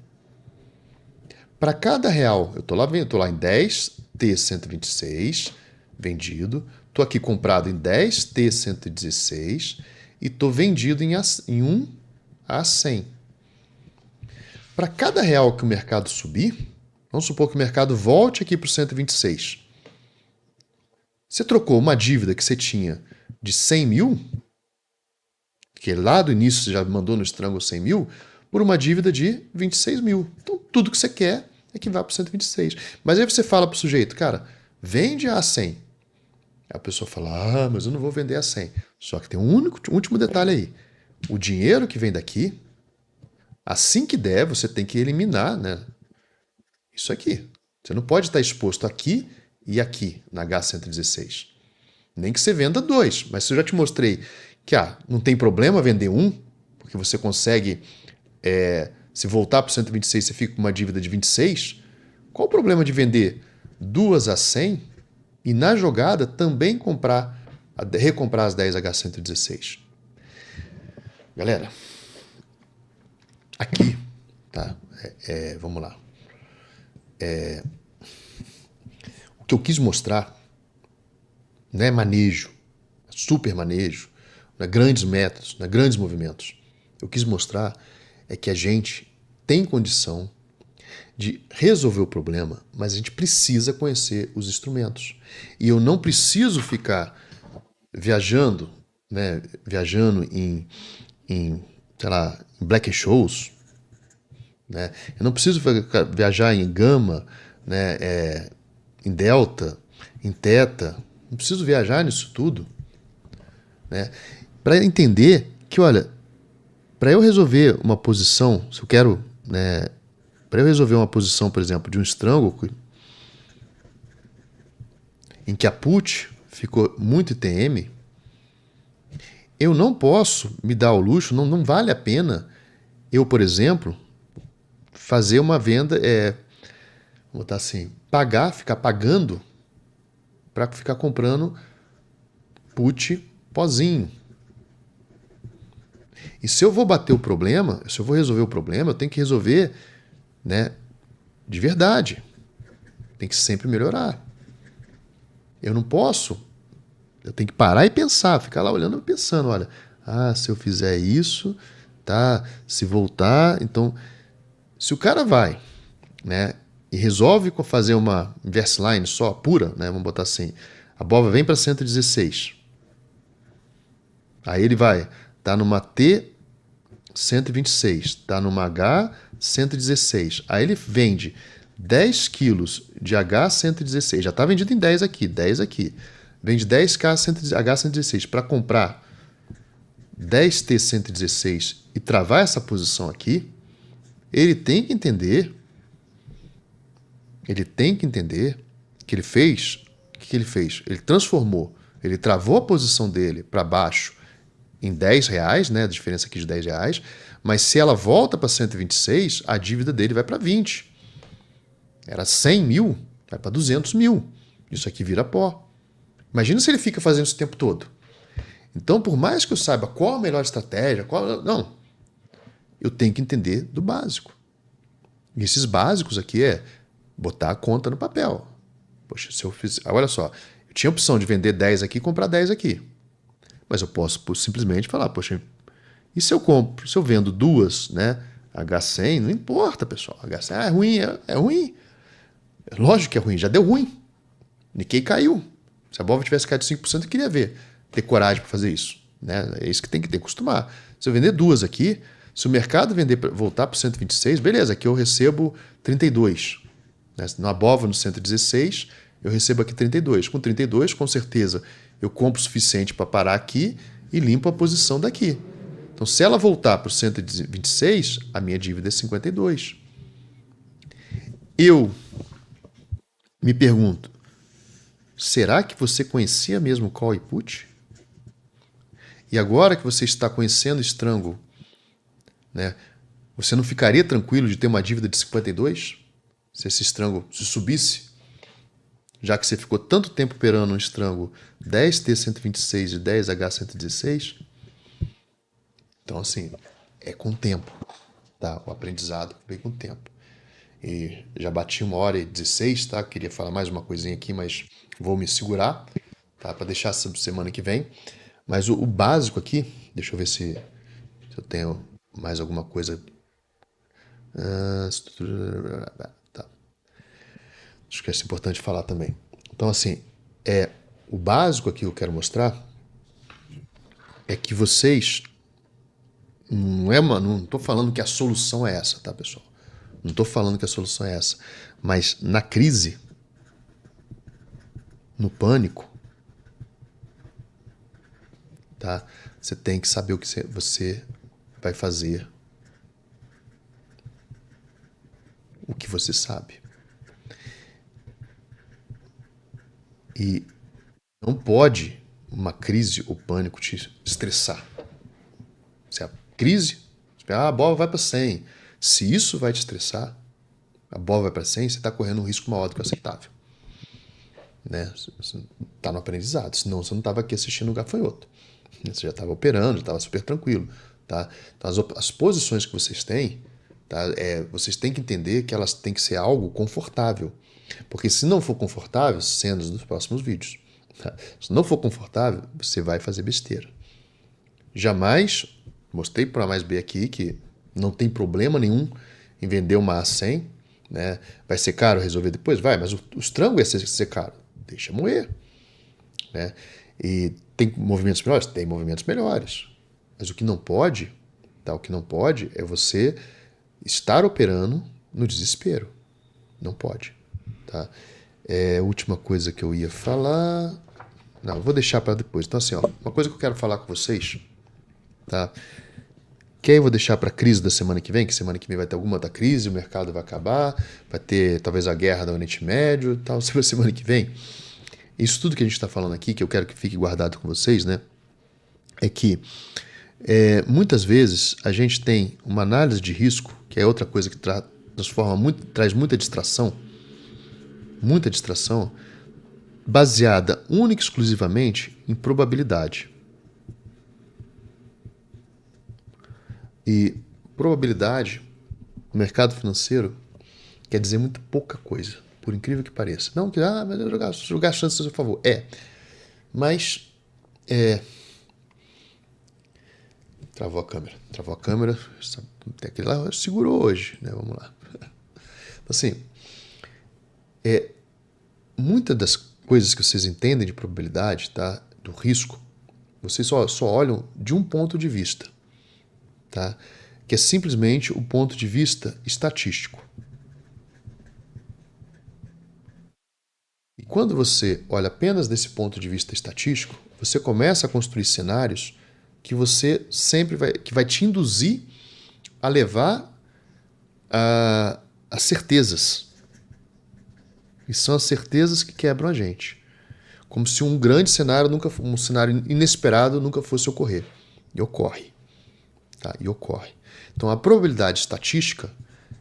para cada real, eu estou lá em 10T126 vendido, estou aqui comprado em 10T116 e estou vendido em 1 a 100. Para cada real que o mercado subir, vamos supor que o mercado volte aqui para o 126. Você trocou uma dívida que você tinha de 100 mil, que lá do início você já mandou no estrango 100 mil, por uma dívida de 26 mil. Então tudo que você quer é que vá para o 126. Mas aí você fala para o sujeito, cara, vende a 100. Aí a pessoa fala, mas eu não vou vender a 100. Só que tem um último detalhe aí. O dinheiro que vem daqui, assim que der, você tem que eliminar, né? Isso aqui. Você não pode estar exposto aqui e aqui na H116. Nem que você venda 2. Mas se eu já te mostrei que não tem problema vender 1, porque você consegue, se voltar para o 126 você fica com uma dívida de 26, qual o problema de vender 2 a 100 e na jogada também recomprar as 10 H116? Galera, aqui, tá? Vamos lá. O que eu quis mostrar não é manejo, super manejo, não é grandes métodos, não é grandes movimentos. O que eu quis mostrar é que a gente tem condição de resolver o problema, mas a gente precisa conhecer os instrumentos. E eu não preciso ficar viajando, né, em sei lá, em black shows, né? Eu não preciso viajar em gama, né, em delta, em teta. Não preciso viajar nisso tudo, né, para entender que, olha, para eu resolver uma posição, se eu quero, né, para eu resolver uma posição, por exemplo, de um strangle em que a put ficou muito ITM, eu não posso me dar ao luxo, não vale a pena eu, por exemplo, fazer uma venda, vou botar assim, ficar pagando para ficar comprando put pozinho. E se eu vou bater o problema, se eu vou resolver o problema, eu tenho que resolver, né, de verdade. Tem que sempre melhorar. Eu não posso. Eu tenho que parar e pensar, ficar lá olhando e pensando, olha, se eu fizer isso, tá? Se voltar, então, se o cara vai, né, e resolve fazer uma inverse line só, pura, né, vamos botar assim, a bola vem para 116. Aí ele vai, tá numa T 126, tá numa H 116. Aí ele vende 10 quilos de H 116, já está vendido em 10 aqui, 10 aqui. Vende 10K H 116 para comprar 10T 116 e travar essa posição aqui. Ele tem que entender que ele fez, o que ele fez? Ele transformou, ele travou a posição dele para baixo em R$10, né? A diferença aqui de R$10, mas se ela volta para 126, a dívida dele vai para 20. Era 100 mil, vai para 200 mil. Isso aqui vira pó. Imagina se ele fica fazendo isso o tempo todo. Então, por mais que eu saiba qual a melhor estratégia, não. Eu tenho que entender do básico. E esses básicos aqui é botar a conta no papel. Poxa, se eu fiz. Olha só, eu tinha a opção de vender 10 aqui e comprar 10 aqui. Mas eu posso simplesmente falar, poxa, e se eu vendo duas, né, H100, não importa, pessoal. H100 é ruim, é ruim. Lógico que é ruim, já deu ruim. Nikkei caiu. Se a Bova tivesse caído 5%, eu queria ver. Ter coragem para fazer isso. Né? É isso que tem que ter, acostumar. Se eu vender duas aqui, se o mercado voltar para o 126, beleza, aqui eu recebo 32. Né? Na Bova, no 116, eu recebo aqui 32. Com 32, com certeza, eu compro o suficiente para parar aqui e limpo a posição daqui. Então, se ela voltar para o 126, a minha dívida é 52. Eu me pergunto, será que você conhecia mesmo call e put? E agora que você está conhecendo Strangle, né, você não ficaria tranquilo de ter uma dívida de 52? Se esse Strangle se subisse? Já que você ficou tanto tempo operando um Strangle 10T126 e 10H116? Então, assim, é com o tempo. Tá? O aprendizado vem com o tempo. E já bati 1h16, tá? Queria falar mais uma coisinha aqui, mas vou me segurar, tá? Para deixar essa semana que vem. Mas o básico aqui, deixa eu ver se eu tenho mais alguma coisa. Tá. Acho que é importante falar também. Então, assim, o básico aqui que eu quero mostrar é que vocês. Não estou falando que a solução é essa, tá, pessoal? Não estou falando que a solução é essa. Mas na crise, no pânico, tá? Você tem que saber o que você vai fazer, o que você sabe. E não pode uma crise ou pânico te estressar. Se a crise, a bola vai para 100. Se isso vai te estressar, a bola vai para 100, você está correndo um risco maior do que o aceitável. Né? Você está no aprendizado, senão você não estava aqui assistindo o gafanhoto. Você já estava operando, já estava super tranquilo. Tá? Então, as posições que vocês têm, tá? Vocês têm que entender que elas têm que ser algo confortável. Porque se não for confortável, cenas nos próximos vídeos. Tá? Se não for confortável, você vai fazer besteira. Jamais, mostrei para A mais B aqui que não tem problema nenhum em vender uma A100. Né? Vai ser caro resolver depois? Vai, mas o estrango é ser caro. Deixa moer. Né? E tem movimentos melhores? Tem movimentos melhores. Mas o que não pode, tá? O que não pode é você estar operando no desespero. Não pode. Tá? Última coisa que eu ia falar. Não, vou deixar para depois. Então, assim, ó, uma coisa que eu quero falar com vocês, tá? Que aí eu vou deixar para a crise da semana que vem, que semana que vem vai ter alguma outra crise, o mercado vai acabar, vai ter talvez a guerra do Oriente Médio e tal, sobre a semana que vem. Isso tudo que a gente está falando aqui, que eu quero que fique guardado com vocês, né? É que muitas vezes a gente tem uma análise de risco, que é outra coisa que traz muita distração, baseada única e exclusivamente em probabilidade. E probabilidade no mercado financeiro quer dizer muito pouca coisa, por incrível que pareça. Não que, mas eu jogar chances a seu favor. Mas travou a câmera, tem aquele lá, segurou hoje, né? Vamos lá. Assim, muitas das coisas que vocês entendem de probabilidade, tá? Do risco, vocês só olham de um ponto de vista, tá? Que é simplesmente o ponto de vista estatístico. E quando você olha apenas desse ponto de vista estatístico, você começa a construir cenários que você sempre vai te induzir a levar a certezas. E são as certezas que quebram a gente. Como se um grande cenário, um cenário inesperado nunca fosse ocorrer. E ocorre. Tá? E ocorre. Então a probabilidade estatística,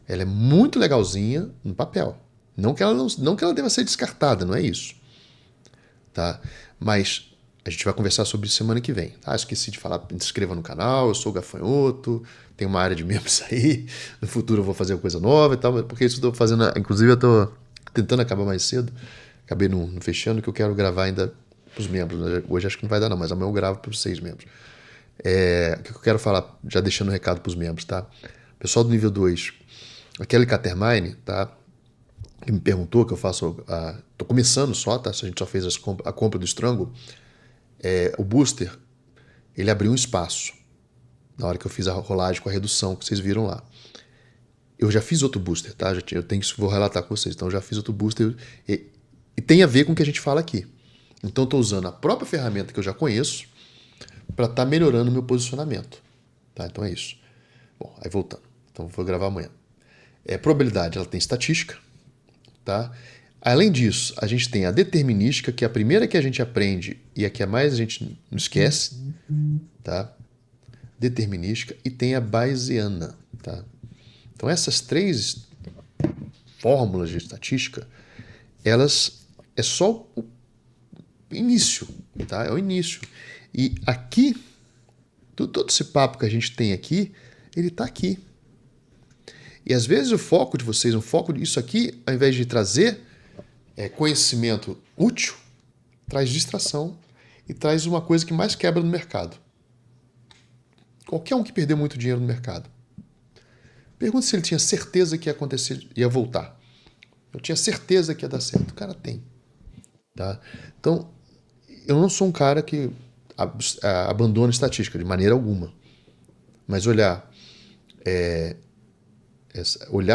ela é muito legalzinha no papel. Não que ela deva ser descartada, não é isso. Tá? Mas a gente vai conversar sobre isso semana que vem. Tá? Esqueci de falar, se inscreva no canal, eu sou o Gafanhoto, tem uma área de membros aí, no futuro eu vou fazer uma coisa nova e tal, porque isso eu estou fazendo, inclusive eu estou tentando acabar mais cedo, acabei não fechando, que eu quero gravar ainda para os membros. Hoje acho que não vai dar não, mas amanhã eu gravo para os 6 membros. O que eu quero falar, já deixando um recado para os membros, tá? Pessoal do nível 2, aquele Catermine, tá? Que me perguntou que eu faço. Tô começando só, tá? Se a gente só fez a compra do Strangle. O booster, ele abriu um espaço na hora que eu fiz a rolagem com a redução que vocês viram lá. Eu já fiz outro booster, tá? Eu tenho que vou relatar com vocês. Então eu já fiz outro booster e tem a ver com o que a gente fala aqui. Então estou usando a própria ferramenta que eu já conheço para estar melhorando o meu posicionamento. Tá? Então é isso. Bom, aí voltando. Então vou gravar amanhã. Probabilidade, ela tem estatística, tá? Além disso, a gente tem a determinística, que é a primeira que a gente aprende e a que a mais a gente não esquece, tá? Determinística, e tem a Bayesiana, tá? Então essas três fórmulas de estatística, elas é só o início, tá? É o início. E aqui, todo esse papo que a gente tem aqui, ele está aqui. E às vezes o foco de vocês, o foco disso aqui, ao invés de trazer conhecimento útil, traz distração e traz uma coisa que mais quebra no mercado. Qualquer um que perdeu muito dinheiro no mercado. Pergunta se ele tinha certeza que ia acontecer, ia voltar. Eu tinha certeza que ia dar certo. O cara tem. Tá? Então, eu não sou um cara que abandona estatística de maneira alguma. Mas olhar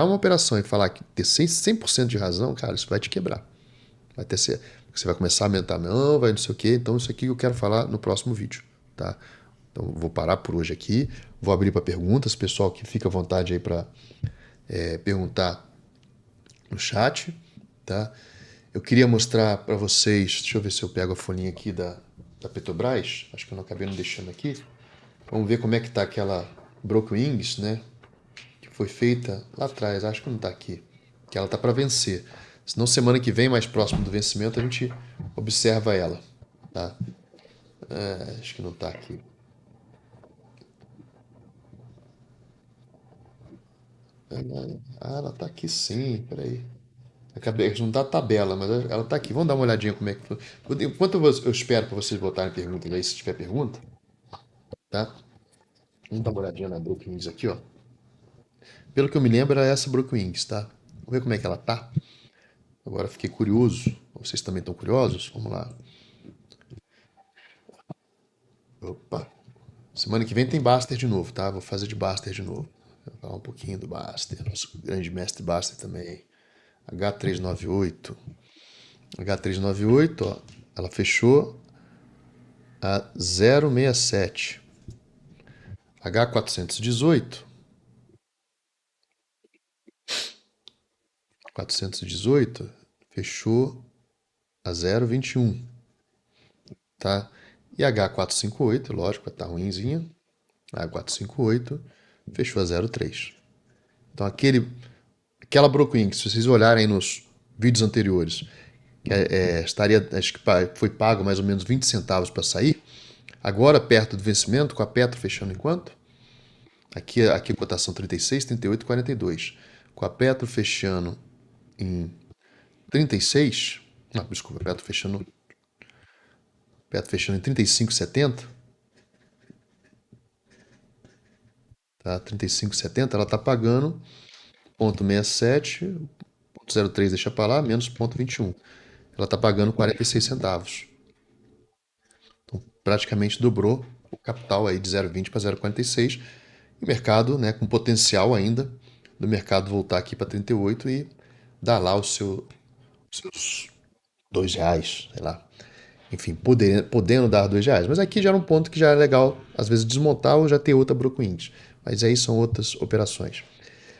uma operação e falar que ter 100% de razão, cara, isso vai te quebrar. Vai ter ser, você vai começar a aumentar, não, vai não sei o quê. Então isso aqui eu quero falar no próximo vídeo, tá? Então vou parar por hoje aqui, vou abrir para perguntas, pessoal que fica à vontade aí para perguntar no chat, tá? Eu queria mostrar para vocês, deixa eu ver se eu pego a folhinha aqui da Petrobras, acho que eu não acabei não deixando aqui. Vamos ver como é que tá aquela Broken Wings, né? Que foi feita lá atrás, acho que não tá aqui, que ela tá para vencer. Senão semana que vem, mais próximo do vencimento, a gente observa ela, tá? Acho que não tá aqui. Ela tá aqui sim, peraí. Acabei de não dar a tabela, mas ela tá aqui. Vamos dar uma olhadinha como é que foi. Enquanto eu espero para vocês botarem perguntas aí, se tiver pergunta, tá? Vamos dar uma olhadinha na Brookings aqui, ó. Pelo que eu me lembro, era essa Brookings, tá? Vamos ver como é que ela tá. Agora fiquei curioso. Vocês também estão curiosos? Vamos lá. Opa. Semana que vem tem Baster de novo, tá? Vou fazer de Baster de novo. Vou falar um pouquinho do Baster, nosso grande mestre Baster também. H398. H398, ó, ela fechou a 0,67. H418, 418 fechou a 0,21, tá? E H458, lógico, vai estar ruimzinha. H458 fechou a 0,3. Então aquela Brooklyn, se vocês olharem nos vídeos anteriores, estaria, acho que foi pago mais ou menos 20 centavos para sair. Agora, perto do vencimento, com a Petro fechando em quanto? Aqui a cotação 36, 38, 42. Com a Petro fechando em 36. Não, desculpa, Petro fechando em 35,70. Tá? 35,70, ela está pagando 0,67, 0,03 deixa para lá, menos 0,21. Ela está pagando 46 centavos. Então, praticamente dobrou o capital aí de 0,20 para 0,46. E o mercado, né, com potencial ainda do mercado voltar aqui para 38 e dar lá os seus R$ 2, sei lá. Enfim, podendo dar R$ 2. Mas aqui já era um ponto que já é legal, às vezes, desmontar ou já ter outra Brookings. Mas aí são outras operações.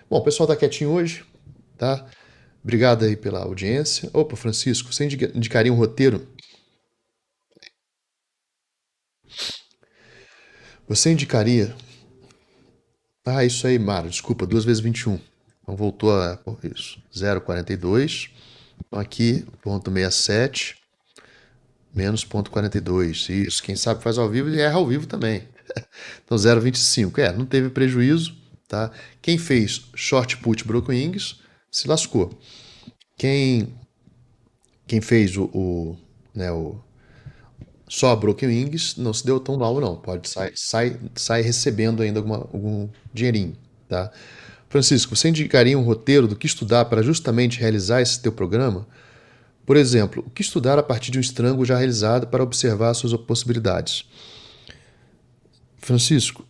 Bom, o pessoal tá quietinho hoje, tá? Obrigado aí pela audiência. Opa, Francisco, você indicaria um roteiro? Você indicaria... Ah, isso aí, Mário, desculpa, 2 vezes 21. Então voltou a... Isso, 0,42. Então aqui, ponto 67, menos ponto 42. Isso, quem sabe faz ao vivo e erra ao vivo também. Então 0,25. Não teve prejuízo, tá? Quem fez short put broken wings se lascou. Quem fez né, só a broken wings não se deu tão mal não. Pode sai recebendo ainda algum dinheirinho, tá? Francisco, você indicaria um roteiro do que estudar para justamente realizar esse teu programa? Por exemplo, o que estudar a partir de um estrango já realizado para observar suas possibilidades? Francisco,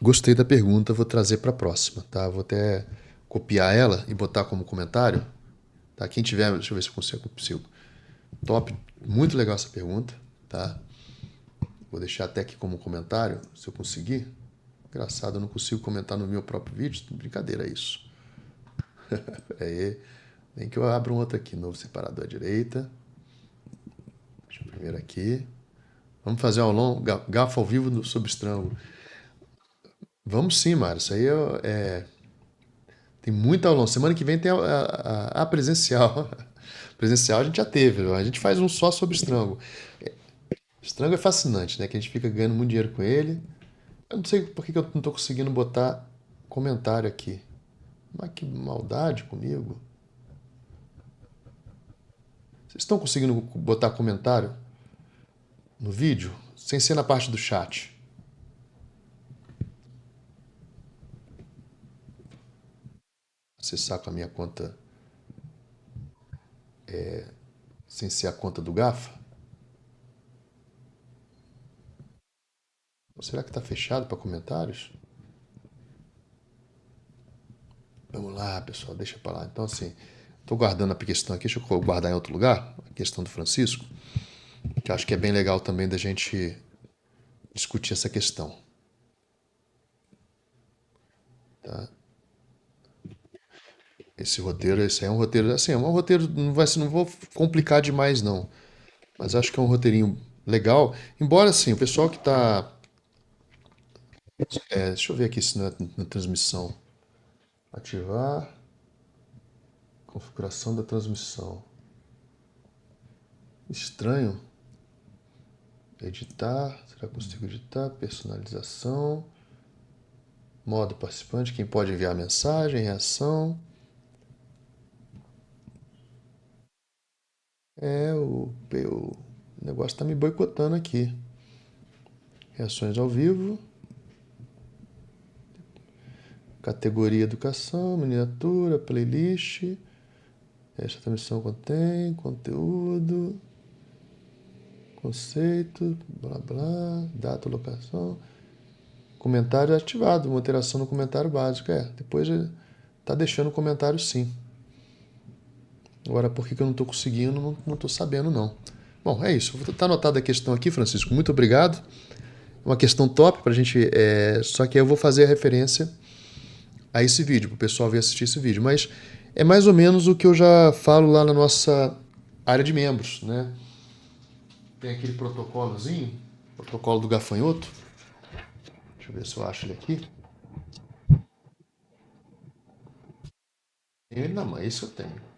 gostei da pergunta, vou trazer para a próxima, tá? Vou até copiar ela e botar como comentário, tá? Quem tiver, deixa eu ver se eu consigo. Top, muito legal essa pergunta, tá? Vou deixar até aqui como comentário, se eu conseguir. Engraçado, eu não consigo comentar no meu próprio vídeo, brincadeira isso. Aí, nem que eu abra um outro aqui, novo separador à direita. Deixa eu primeiro aqui. Vamos fazer um longo gafo ao vivo sobre estrango. Vamos sim, Mário. Isso aí tem muita aula. Semana que vem tem a presencial. Presencial a gente já teve. A gente faz um só sobre estrango. Estrango é fascinante, né? Que a gente fica ganhando muito dinheiro com ele. Eu não sei por que eu não estou conseguindo botar comentário aqui. Mas que maldade comigo. Vocês estão conseguindo botar comentário no vídeo? Sem ser na parte do chat. Acessar com a minha conta sem ser a conta do Gafa? Ou será que está fechado para comentários? Vamos lá, pessoal, deixa para lá. Então, assim, estou guardando a questão aqui, deixa eu guardar em outro lugar, a questão do Francisco, que acho que é bem legal também da gente discutir essa questão. Tá? Esse roteiro, esse é um roteiro, assim, é um roteiro, não vou complicar demais, não. Mas acho que é um roteirinho legal. Embora, assim, o pessoal que está. Deixa eu ver aqui se na transmissão. Ativar. Configuração da transmissão. Estranho. Editar. Será que eu consigo editar? Personalização. Modo participante. Quem pode enviar mensagem, reação. O negócio está me boicotando aqui. Reações ao vivo. Categoria educação, miniatura, playlist. Esta transmissão contém conteúdo, conceito, blá blá, data, locação. Comentário ativado, uma alteração no comentário básico. Depois tá deixando o comentário sim. Agora, por que eu não estou conseguindo, não estou sabendo não. Bom, é isso. Tá anotada a questão aqui, Francisco. Muito obrigado. Uma questão top pra gente. Só que eu vou fazer a referência a esse vídeo, para o pessoal vir assistir esse vídeo. Mas é mais ou menos o que eu já falo lá na nossa área de membros, né? Tem aquele protocolozinho, protocolo do gafanhoto. Deixa eu ver se eu acho ele aqui. Não, mas isso eu tenho.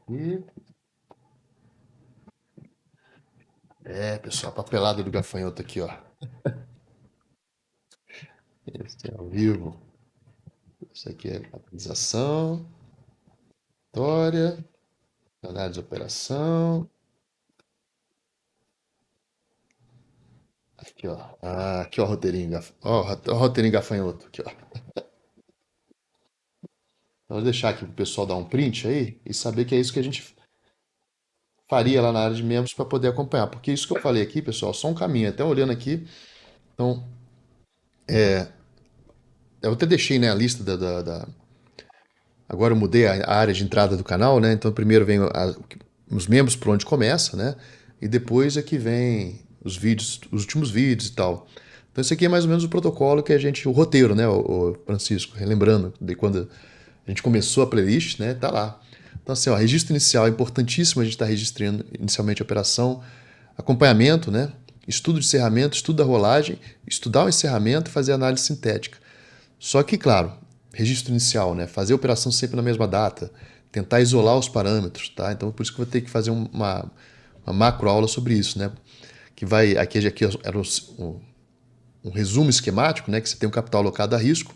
E pessoal, a papelada do gafanhoto aqui, ó. Esse é ao vivo. Isso aqui é atualização, história, análise de operação. Aqui, ó. Aqui, ó, o roteirinho, ó, o roteirinho gafanhoto. Aqui, ó. Então, vou deixar aqui pro pessoal dar um print aí e saber que é isso que a gente faria lá na área de membros para poder acompanhar. Porque isso que eu falei aqui, pessoal, só um caminho. Até olhando aqui, então, eu até deixei, né, a lista agora eu mudei a área de entrada do canal, né? Então primeiro vem os membros por onde começa, né? E depois é que vem os vídeos, os últimos vídeos e tal. Então esse aqui é mais ou menos o protocolo que a gente, o roteiro, né, o Francisco, relembrando de quando a gente começou a playlist, né? Tá lá. Então assim, ó, registro inicial é importantíssimo a gente estar registrando inicialmente a operação, acompanhamento, né? Estudo de encerramento, estudo da rolagem, estudar o encerramento e fazer análise sintética. Só que, claro, registro inicial, né? Fazer a operação sempre na mesma data, tentar isolar os parâmetros, tá? Então, por isso que eu vou ter que fazer uma macro aula sobre isso, né? Que vai, aqui era um resumo esquemático, né? Que você tem um capital alocado a risco,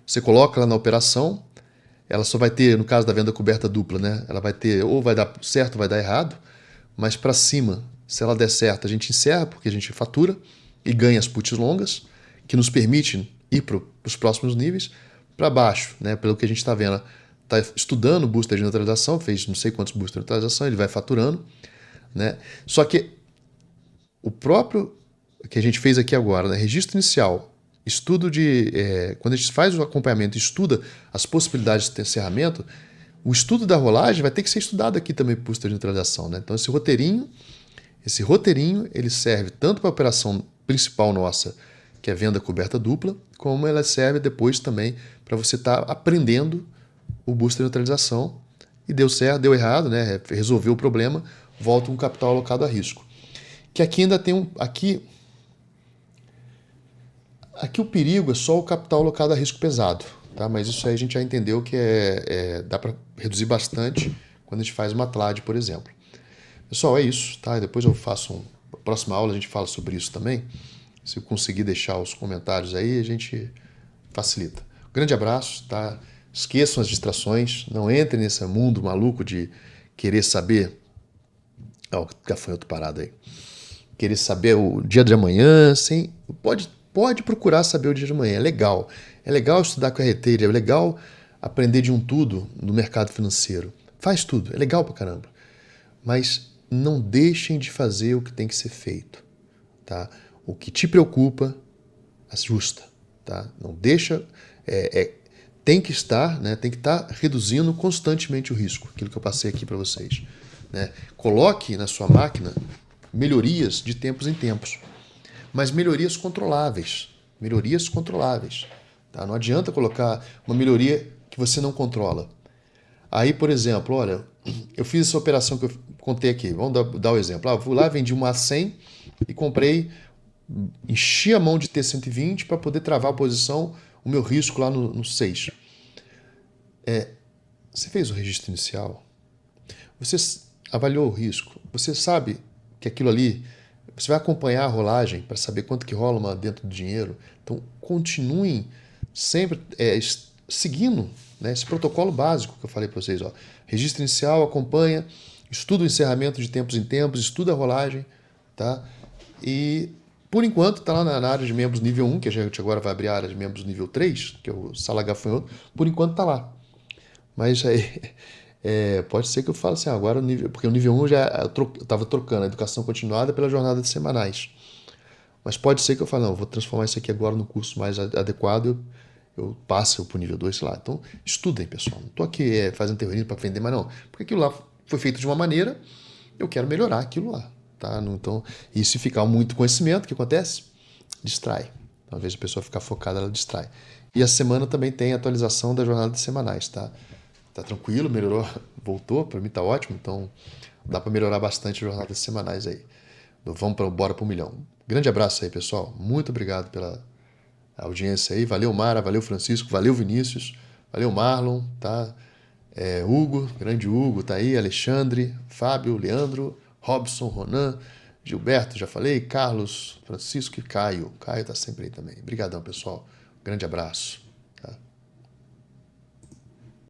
você coloca ela na operação, ela só vai ter, no caso da venda coberta dupla, né? Ela vai ter, ou vai dar certo ou vai dar errado, mas para cima, se ela der certo, a gente encerra, porque a gente fatura e ganha as puts longas. que nos permite ir para os próximos níveis, para baixo, né? Pelo que a gente está vendo, está estudando booster de neutralização, fez não sei quantos boosters de neutralização, ele vai faturando, né? Só que o próprio que a gente fez aqui agora, né? Registro inicial, estudo de... quando a gente faz o acompanhamento e estuda as possibilidades de encerramento, o estudo da rolagem vai ter que ser estudado aqui também para booster de neutralização, né? Então esse roteirinho ele serve tanto para a operação principal nossa, que é venda coberta dupla, como ela serve depois também para você estar aprendendo o booster de neutralização. E deu certo, deu errado, né? Resolveu o problema, volta um capital alocado a risco. Que aqui ainda tem aqui o perigo é só o capital alocado a risco pesado, tá? Mas isso aí a gente já entendeu que dá para reduzir bastante quando a gente faz uma TLAD, por exemplo. Pessoal, é isso, tá? Depois eu faço próxima aula a gente fala sobre isso também. Se eu conseguir deixar os comentários aí, a gente facilita. Grande abraço, tá? Esqueçam as distrações, não entrem nesse mundo maluco de querer saber... Ó, o gafanhoto parado aí. Querer saber o dia de amanhã, sem... Pode procurar saber o dia de amanhã, é legal. É legal estudar com a RT, é legal aprender de um tudo no mercado financeiro. Faz tudo, é legal pra caramba. Mas não deixem de fazer o que tem que ser feito, tá? O que te preocupa, ajusta, tá? Não deixa... tem que estar, né? Tem que estar reduzindo constantemente o risco, aquilo que eu passei aqui para vocês, né? Coloque na sua máquina melhorias de tempos em tempos, mas melhorias controláveis, tá? Não adianta colocar uma melhoria que você não controla. Aí, por exemplo, olha, eu fiz essa operação que eu contei aqui, vamos dar o exemplo. Eu fui lá, vendi uma A100 e comprei, enchi a mão de T120 para poder travar a posição, o meu risco lá no 6. Você fez o registro inicial, você avaliou o risco, você sabe que aquilo ali, você vai acompanhar a rolagem para saber quanto que rola dentro do dinheiro. Então, continuem sempre seguindo, né, esse protocolo básico que eu falei para vocês. Ó. Registro inicial, acompanha, estuda o encerramento de tempos em tempos, estuda a rolagem, tá? E, por enquanto, está lá na área de membros nível 1, que a gente agora vai abrir a área de membros nível 3, que é o Sala Gafanhoto, por enquanto está lá. Mas aí... pode ser que eu fale assim, agora o nível... Porque o nível 1 eu estava trocando a educação continuada pela jornada de semanais. Mas pode ser que eu fale, não, eu vou transformar isso aqui agora no curso mais adequado, eu passo para o nível 2, sei lá. Então, estudem, pessoal. Não estou aqui fazendo terrorismo para vender, mas não. Porque aquilo lá foi feito de uma maneira, eu quero melhorar aquilo lá. Tá? Então, e se ficar muito conhecimento, o que acontece? Distrai. Então, às vezes a pessoa ficar focada, ela distrai. E a semana também tem atualização da jornada de semanais, tá? Tá tranquilo, melhorou, voltou, para mim tá ótimo, então dá para melhorar bastante as jornadas semanais aí. Bora pro 1 milhão. Grande abraço aí, pessoal. Muito obrigado pela audiência aí. Valeu, Mara, valeu, Francisco, valeu, Vinícius, valeu, Marlon, tá? Hugo, grande Hugo, tá aí, Alexandre, Fábio, Leandro, Robson, Ronan, Gilberto, já falei, Carlos, Francisco e Caio. Caio tá sempre aí também. Obrigadão, pessoal. Grande abraço.